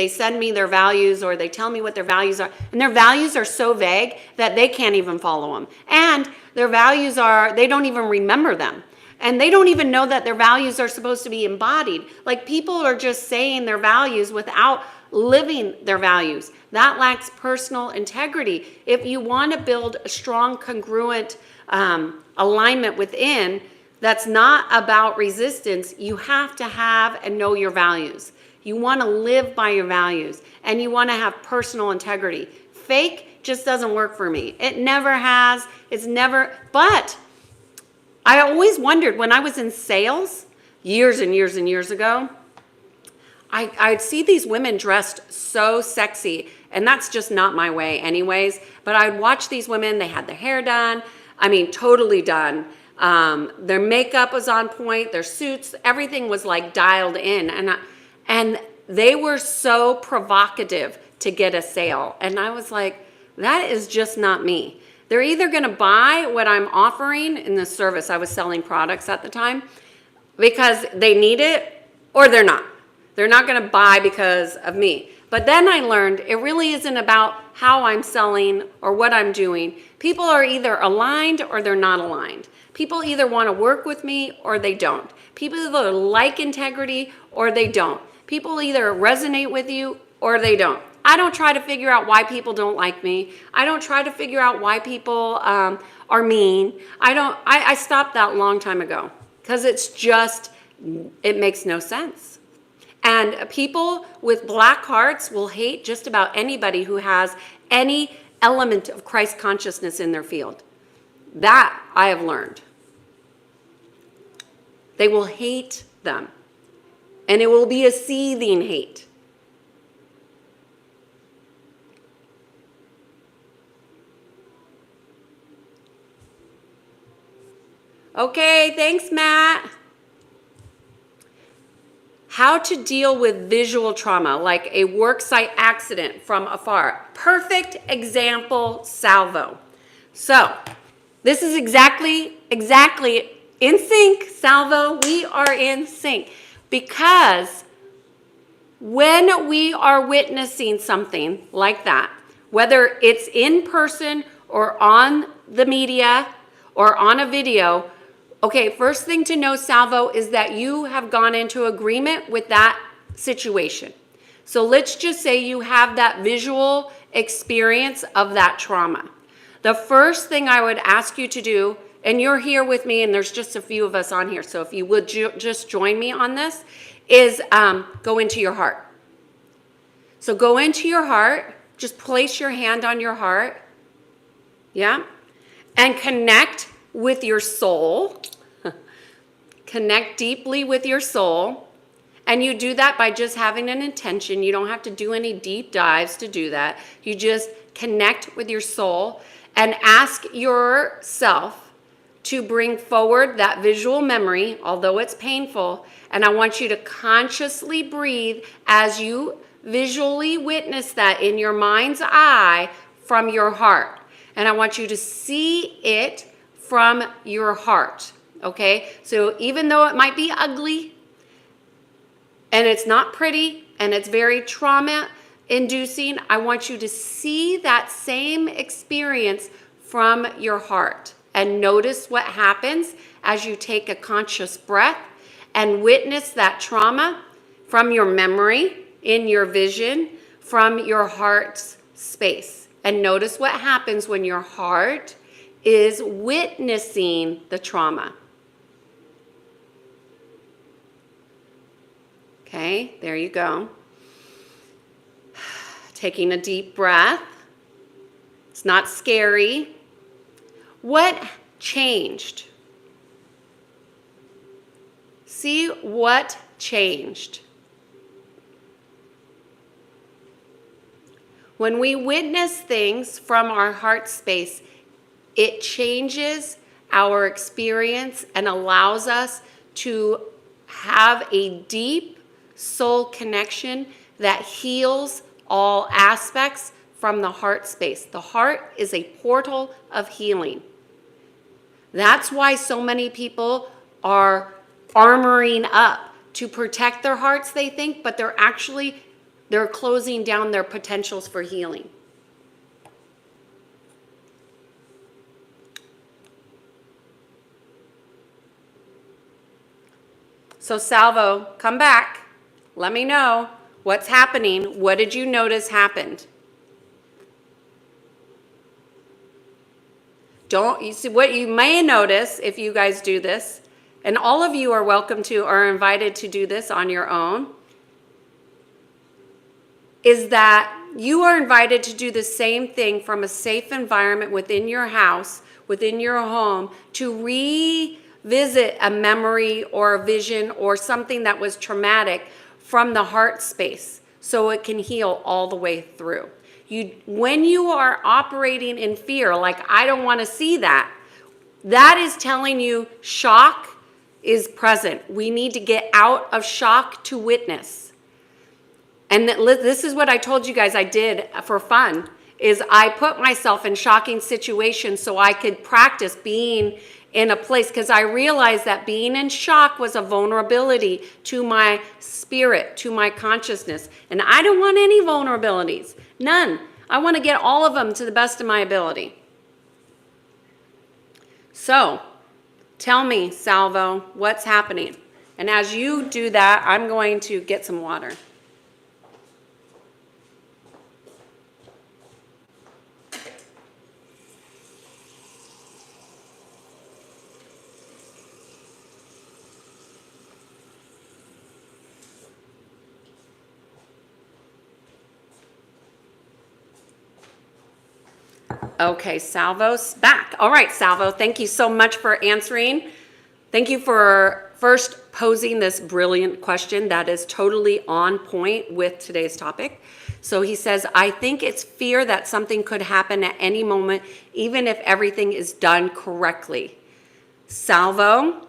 send me their values, or they tell me what their values are. And their values are so vague that they can't even follow them. And their values they don't even remember them. And they don't even know that their values are supposed to be embodied. Like, people are just saying their values without living their values. That lacks personal integrity. If you want to build a strong, congruent alignment within, that's not about resistance, you have to have and know your values. You want to live by your values, and you want to have personal integrity. Fake just doesn't work for me. It never has. It's never. But I always wondered, when I was in sales years and years and years ago, I'd see these women dressed so sexy, and that's just not my way anyways. But I'd watch these women, they had their hair done, totally done. Their makeup was on point, their suits, everything was like dialed in. And they were so provocative to get a sale. And I was like, that is just not me. They're either going to buy what I'm offering in the service. I was selling products at the time because they need it, or they're not. They're not going to buy because of me. But then I learned it really isn't about how I'm selling or what I'm doing. People are either aligned or they're not aligned. People either want to work with me or they don't. People either like integrity or they don't. People either resonate with you or they don't. I don't try to figure out why people don't like me. I don't try to figure out why people are mean. I stopped that a long time ago, because it makes no sense. And people with black hearts will hate just about anybody who has any element of Christ consciousness in their field. That I have learned. They will hate them. And it will be a seething hate. Okay, thanks, Matt. How to deal with visual trauma, like a worksite accident from afar. Perfect example, salvo. So, this is exactly in sync, salvo. We are in sync. Because when we are witnessing something like that, whether it's in person or on the media or on a video, okay, first thing to know, salvo, is that you have gone into agreement with that situation. So let's just say you have that visual experience of that trauma. The first thing I would ask you to do, and you're here with me, and there's just a few of us on here, so if you would just join me on this, is go into your heart. So go into your heart, just place your hand on your heart, yeah? And connect with your soul. Connect deeply with your soul. And you do that by just having an intention. You don't have to do any deep dives to do that. You just connect with your soul and ask yourself to bring forward that visual memory, although it's painful, and I want you to consciously breathe as you visually witness that in your mind's eye from your heart. And I want you to see it from your heart, okay? So even though it might be ugly, and it's not pretty, and it's very trauma-inducing, I want you to see that same experience from your heart. And notice what happens as you take a conscious breath and witness that trauma from your memory, in your vision, from your heart's space. And notice what happens when your heart is witnessing the trauma. Okay, there you go. Taking a deep breath. It's not scary. What changed? See what changed. When we witness things from our heart space, it changes our experience and allows us to have a deep soul connection that heals all aspects from the heart space. The heart is a portal of healing. That's why so many people are armoring up to protect their hearts, they think, but they're closing down their potentials for healing. So Salvo, come back. Let me know what's happening. What did you notice happened? You see what you may notice if you guys do this, and all of you are invited to do this on your own, is that you are invited to do the same thing from a safe environment within your house, within your home, to revisit a memory or a vision or something that was traumatic from the heart space so it can heal all the way through. When you are operating in fear, like I don't want to see that, that is telling you shock is present. We need to get out of shock to witness. And this is what I told you guys I did for fun, is I put myself in shocking situations so I could practice being in a place, because I realized that being in shock was a vulnerability to my spirit, to my consciousness. And I don't want any vulnerabilities. None. I want to get all of them to the best of my ability. So, tell me, Salvo, what's happening? And as you do that, I'm going to get some water. Okay, Salvo's back. All right, Salvo, thank you so much for answering. Thank you for first posing this brilliant question that is totally on point with today's topic. So he says, I think it's fear that something could happen at any moment, even if everything is done correctly. Salvo,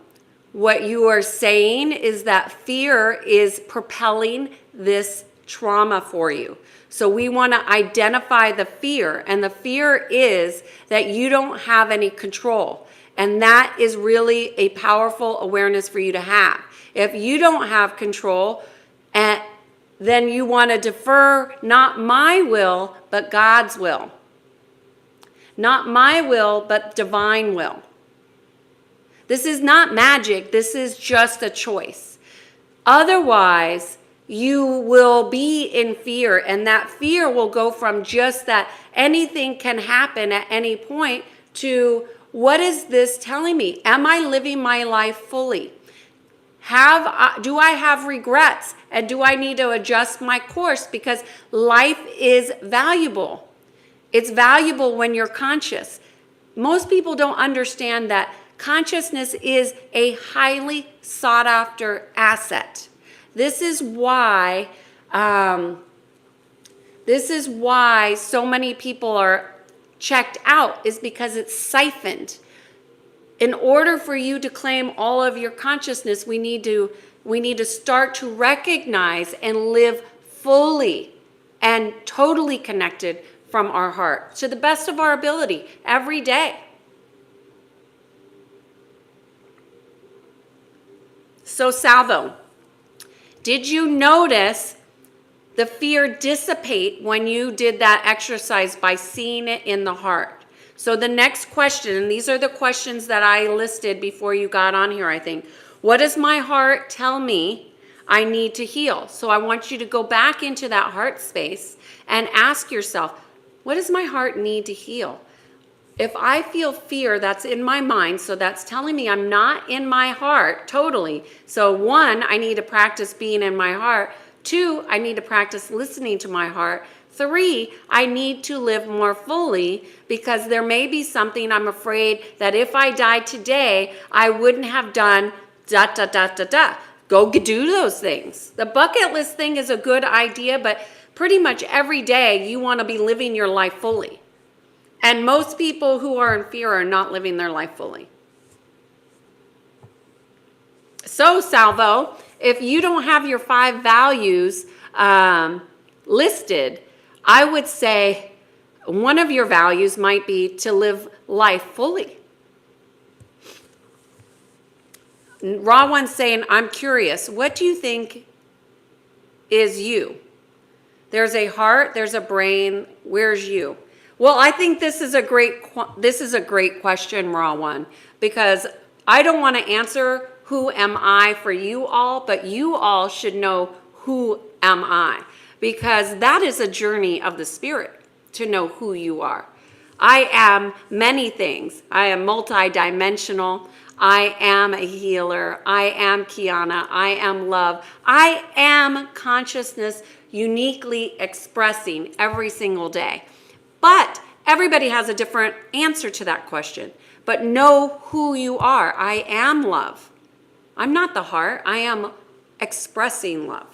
what you are saying is that fear is propelling this trauma for you. So we want to identify the fear, and the fear is that you don't have any control. And that is really a powerful awareness for you to have. If you don't have control, then you want to defer not my will, but God's will. Not my will, but divine will. This is not magic. This is just a choice. Otherwise, you will be in fear, and that fear will go from just that anything can happen at any point to what is this telling me? Am I living my life fully? Do I have regrets? And do I need to adjust my course? Because life is valuable. It's valuable when you're conscious. Most people don't understand that consciousness is a highly sought after asset. This is why so many people are checked out, is because it's siphoned. In order for you to claim all of your consciousness, we need to start to recognize and live fully and totally connected from our heart to the best of our ability every day. So Salvo, did you notice the fear dissipate when you did that exercise by seeing it in the heart? So the next question, and these are the questions that I listed before you got on here, I think. What does my heart tell me I need to heal? So I want you to go back into that heart space and ask yourself, what does my heart need to heal? If I feel fear, that's in my mind, so that's telling me I'm not in my heart totally. So 1, I need to practice being in my heart. 2, I need to practice listening to my heart. 3, I need to live more fully, because there may be something I'm afraid that if I died today, I wouldn't have done ... Go do those things. The bucket list thing is a good idea, but pretty much every day you want to be living your life fully. And most people who are in fear are not living their life fully. So, Salvo, if you don't have your 5 values listed, I would say one of your values might be to live life fully. Raw One's saying, I'm curious. What do you think is you? There's a heart, there's a brain. Where's you? Well, I think this is a great question, Raw One, because I don't want to answer who am I for you all, but you all should know who am I, because that is a journey of the spirit to know who you are. I am many things. I am multidimensional. I am a healer. I am Kiana. I am love. I am consciousness uniquely expressing every single day. But everybody has a different answer to that question. But know who you are. I am love. I'm not the heart. I am expressing love.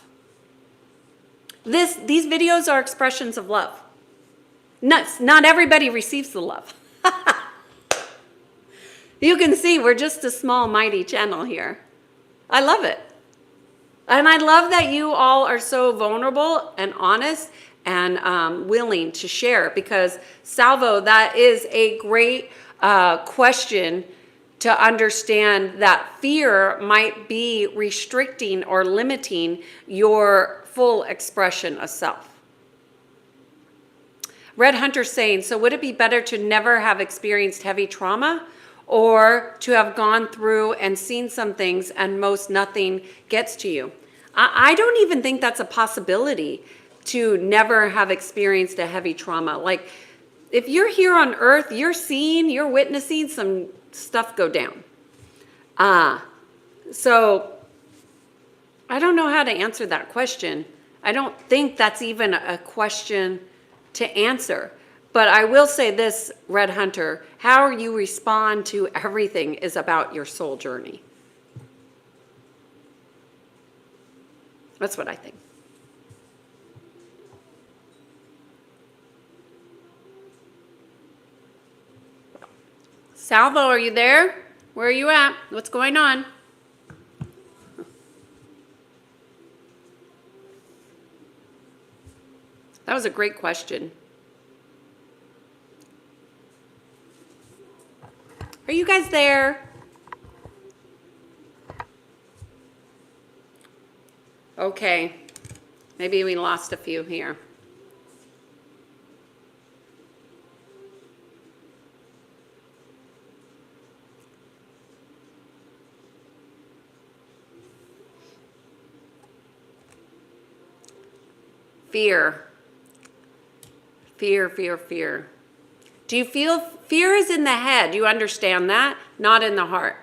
These videos are expressions of love. Not everybody receives the love. You can see we're just a small, mighty channel here. I love it. And I love that you all are so vulnerable and honest and willing to share, because Salvo, that is a great question to understand that fear might be restricting or limiting your full expression of self. Red Hunter saying, so would it be better to never have experienced heavy trauma, or to have gone through and seen some things and most nothing gets to you? I don't even think that's a possibility, to never have experienced a heavy trauma. Like, if you're here on earth, you're witnessing some stuff go down. So I don't know how to answer that question. I don't think that's even a question to answer. But I will say this, Red Hunter, how you respond to everything is about your soul journey. That's what I think. Salvo, are you there? Where are you at? What's going on? That was a great question. Are you guys there? Okay. Maybe we lost a few here. Fear. Fear, fear, fear. Do you feel fear is in the head? You understand that? Not in the heart.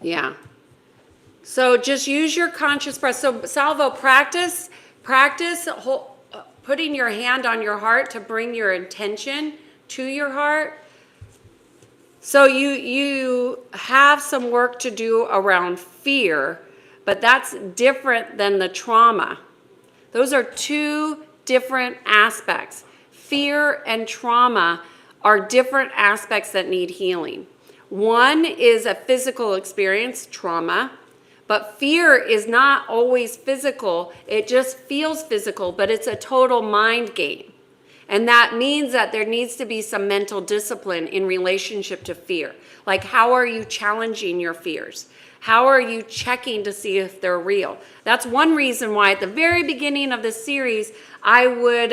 Yeah. So just use your conscious breath. So Salvo, practice putting your hand on your heart to bring your intention to your heart. So you have some work to do around fear, but that's different than the trauma. Those are two different aspects. Fear and trauma are different aspects that need healing. One is a physical experience, trauma, but fear is not always physical. It just feels physical, but it's a total mind game. And that means that there needs to be some mental discipline in relationship to fear. Like, how are you challenging your fears? How are you checking to see if they're real? That's one reason why at the very beginning of this series, I would,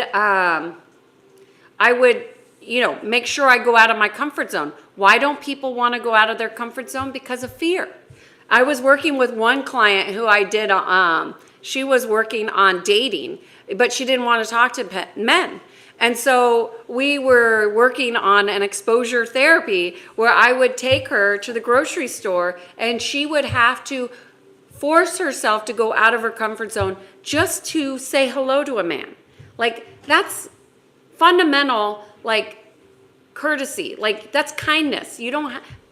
make sure I go out of my comfort zone. Why don't people want to go out of their comfort zone? Because of fear. I was working with one client who I did, she was working on dating, but she didn't want to talk to men. And so we were working on an exposure therapy where I would take her to the grocery store and she would have to force herself to go out of her comfort zone just to say hello to a man. Like, that's fundamental, like, courtesy. Like, that's kindness.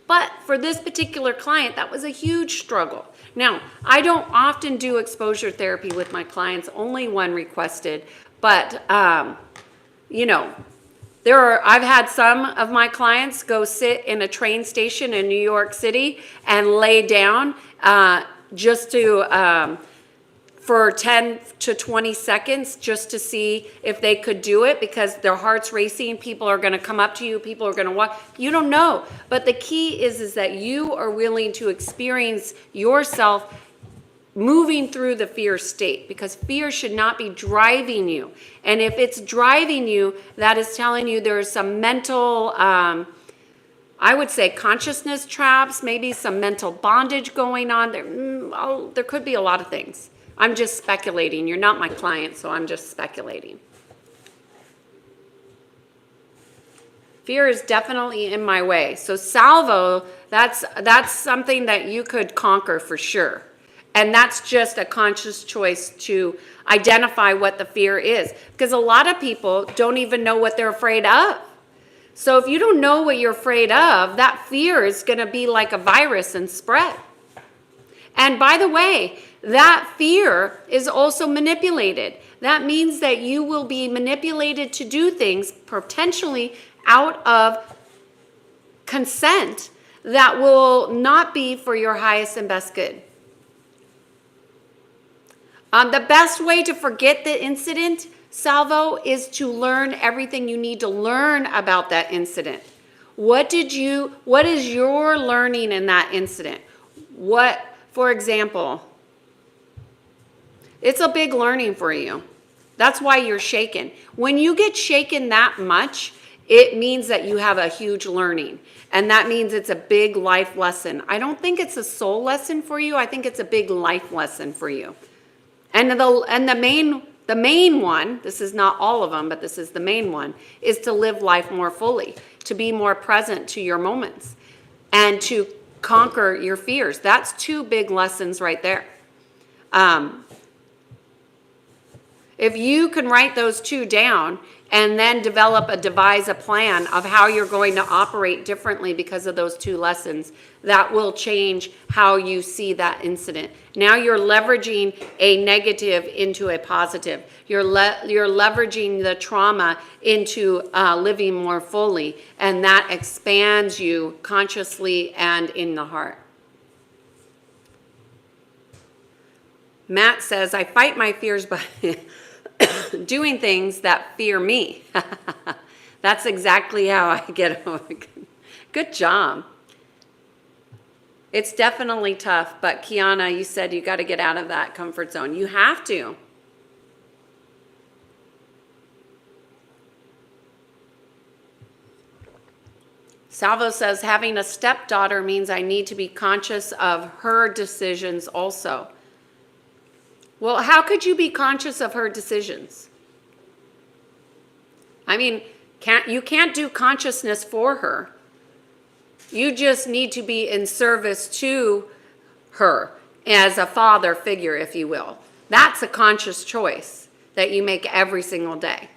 But for this particular client, that was a huge struggle. Now, I don't often do exposure therapy with my clients, only one requested, but I've had some of my clients go sit in a train station in New York City and lay down just to for 10 to 20 seconds just to see if they could do it, because their heart's racing. People are going to come up to you. People are going to walk. You don't know. But the key is that you are willing to experience yourself moving through the fear state, because fear should not be driving you. And if it's driving you, that is telling you there is some mental, I would say consciousness traps, maybe some mental bondage going on. There could be a lot of things. I'm just speculating. You're not my client, so I'm just speculating. Fear is definitely in my way. So salvo, that's something that you could conquer for sure. And that's just a conscious choice to identify what the fear is. Because a lot of people don't even know what they're afraid of. So if you don't know what you're afraid of, that fear is going to be like a virus and spread. And by the way, that fear is also manipulated. That means that you will be manipulated to do things potentially out of consent that will not be for your highest and best good. The best way to forget the incident, salvo, is to learn everything you need to learn about that incident. What is your learning in that incident? For example, it's a big learning for you. That's why you're shaken. When you get shaken that much, it means that you have a huge learning. And that means it's a big life lesson. I don't think it's a soul lesson for you. I think it's a big life lesson for you. And the main one, this is not all of them, but this is the main one, is to live life more fully, to be more present to your moments, and to conquer your fears. That's two big lessons right there. If you can write those two down and then devise a plan of how you're going to operate differently because of those two lessons, that will change how you see that incident. Now you're leveraging a negative into a positive. You're leveraging the trauma into living more fully, and that expands you consciously and in the heart. Matt says, I fight my fears by doing things that fear me. That's exactly how I get over. Good job. It's definitely tough, but Kiana, you said you got to get out of that comfort zone. You have to. Salvo says, having a stepdaughter means I need to be conscious of her decisions also. Well, how could you be conscious of her decisions? I mean, you can't do consciousness for her. You just need to be in service to her as a father figure, if you will. That's a conscious choice that you make every single day.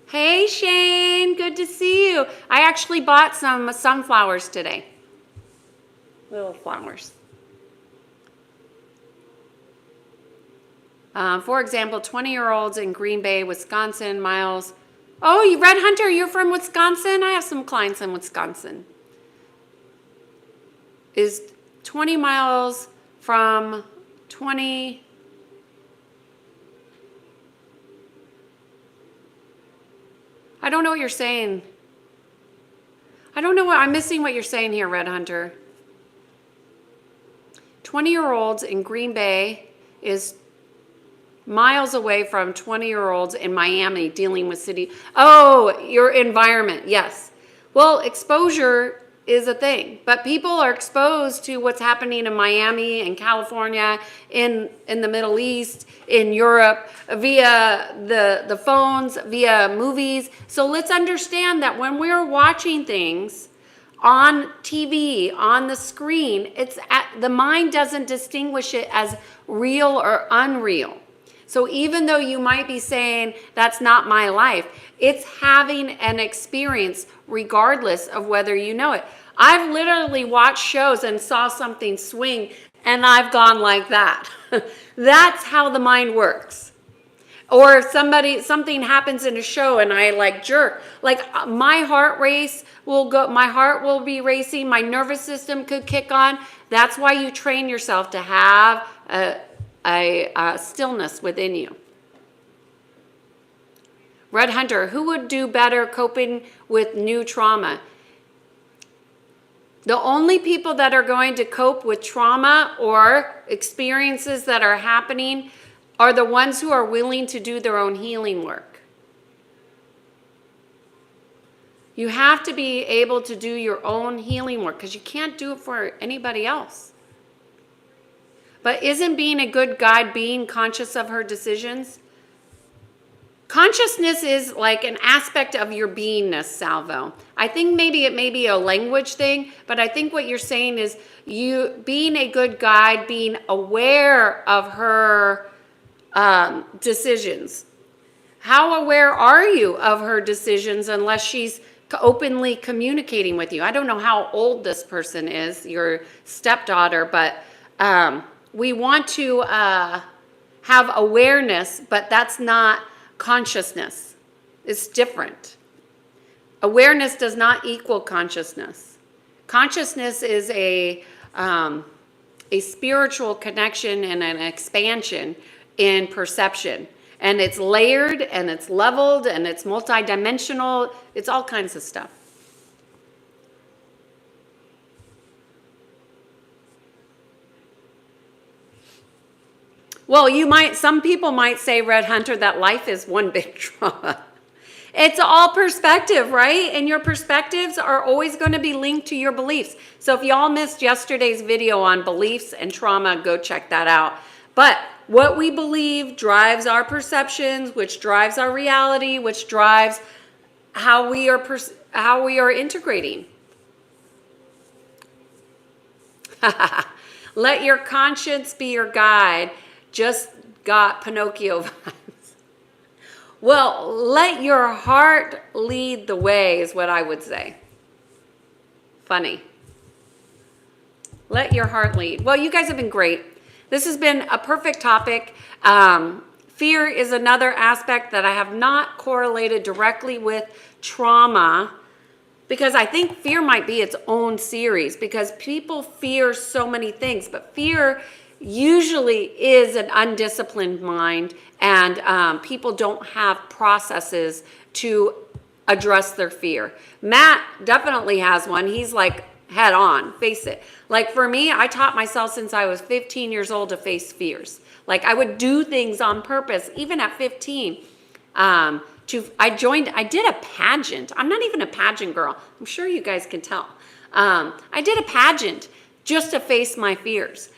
Hey, Shane, good to see you. I actually bought some sunflowers today. Little flowers. For example, 20-year-olds in Green Bay, Wisconsin, Miles. Oh, Red Hunter, you're from Wisconsin? I have some clients in Wisconsin. Is 20 miles from 20... I don't know what you're saying. I'm missing what you're saying here, Red Hunter. 20-year-olds in Green Bay is miles away from 20-year-olds in Miami dealing with city. Oh, your environment, yes. Well, exposure is a thing, but people are exposed to what's happening in Miami, in California, in the Middle East, in Europe, via the phones, via movies. So let's understand that when we're watching things on TV, on the screen, the mind doesn't distinguish it as real or unreal. So even though you might be saying, that's not my life, it's having an experience regardless of whether you know it. I've literally watched shows and saw something swing and I've gone like that. That's how the mind works. Or if something happens in a show and I like jerk, like my heart will be racing, my nervous system could kick on. That's why you train yourself to have a stillness within you. Red Hunter, who would do better coping with new trauma? The only people that are going to cope with trauma or experiences that are happening are the ones who are willing to do their own healing work. You have to be able to do your own healing work because you can't do it for anybody else. But isn't being a good guide being conscious of her decisions? Consciousness is like an aspect of your beingness, Salvo. I think maybe it may be a language thing, but I think what you're saying is you being a good guide, being aware of her decisions. How aware are you of her decisions unless she's openly communicating with you? I don't know how old this person is, your stepdaughter, but we want to have awareness, but that's not consciousness. It's different. Awareness does not equal consciousness. Consciousness is a spiritual connection and an expansion in perception. And it's layered and it's leveled and it's multidimensional. It's all kinds of stuff. Well, some people might say, Red Hunter, that life is one big trauma. It's all perspective, right? And your perspectives are always going to be linked to your beliefs. So if y'all missed yesterday's video on beliefs and trauma, go check that out. But what we believe drives our perceptions, which drives our reality, which drives how we are integrating. Let your conscience be your guide. Just got Pinocchio vibes. Well, let your heart lead the way is what I would say. Funny. Let your heart lead. Well, you guys have been great. This has been a perfect topic. Fear is another aspect that I have not correlated directly with trauma because I think fear might be its own series because people fear so many things, but fear usually is an undisciplined mind and people don't have processes to address their fear. Matt definitely has one. He's like head on, face it. Like for me, I taught myself since I was 15 years old to face fears. Like I would do things on purpose, even at 15. I did a pageant. I'm not even a pageant girl. I'm sure you guys can tell. I did a pageant just to face my fears.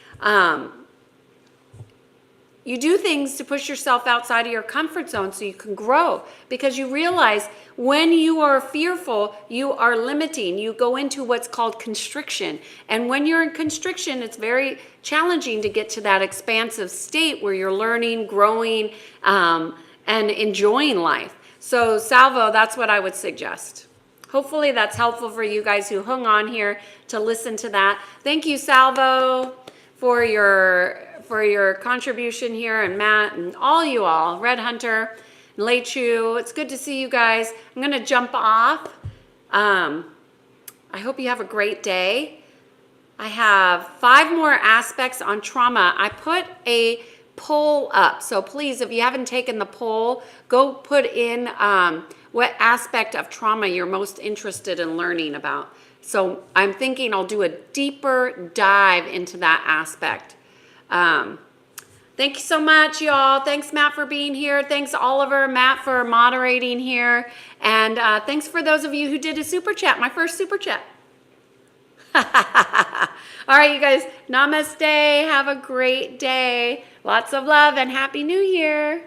You do things to push yourself outside of your comfort zone so you can grow because you realize when you are fearful, you are limiting. You go into what's called constriction. And when you're in constriction, it's very challenging to get to that expansive state where you're learning, growing, and enjoying life. So Salvo, that's what I would suggest. Hopefully that's helpful for you guys who hung on here to listen to that. Thank you, Salvo, for your contribution here, and Matt and all you all, Red Hunter, Lei Chu. It's good to see you guys. I'm going to jump off. I hope you have a great day. I have 5 more aspects on trauma. I put a poll up. So please, if you haven't taken the poll, go put in what aspect of trauma you're most interested in learning about. So I'm thinking I'll do a deeper dive into that aspect. Thank you so much, y'all. Thanks, Matt, for being here. Thanks, Oliver, Matt, for moderating here. And thanks for those of you who did a super chat, my first super chat. All right, you guys, namaste. Have a great day. Lots of love and Happy New Year.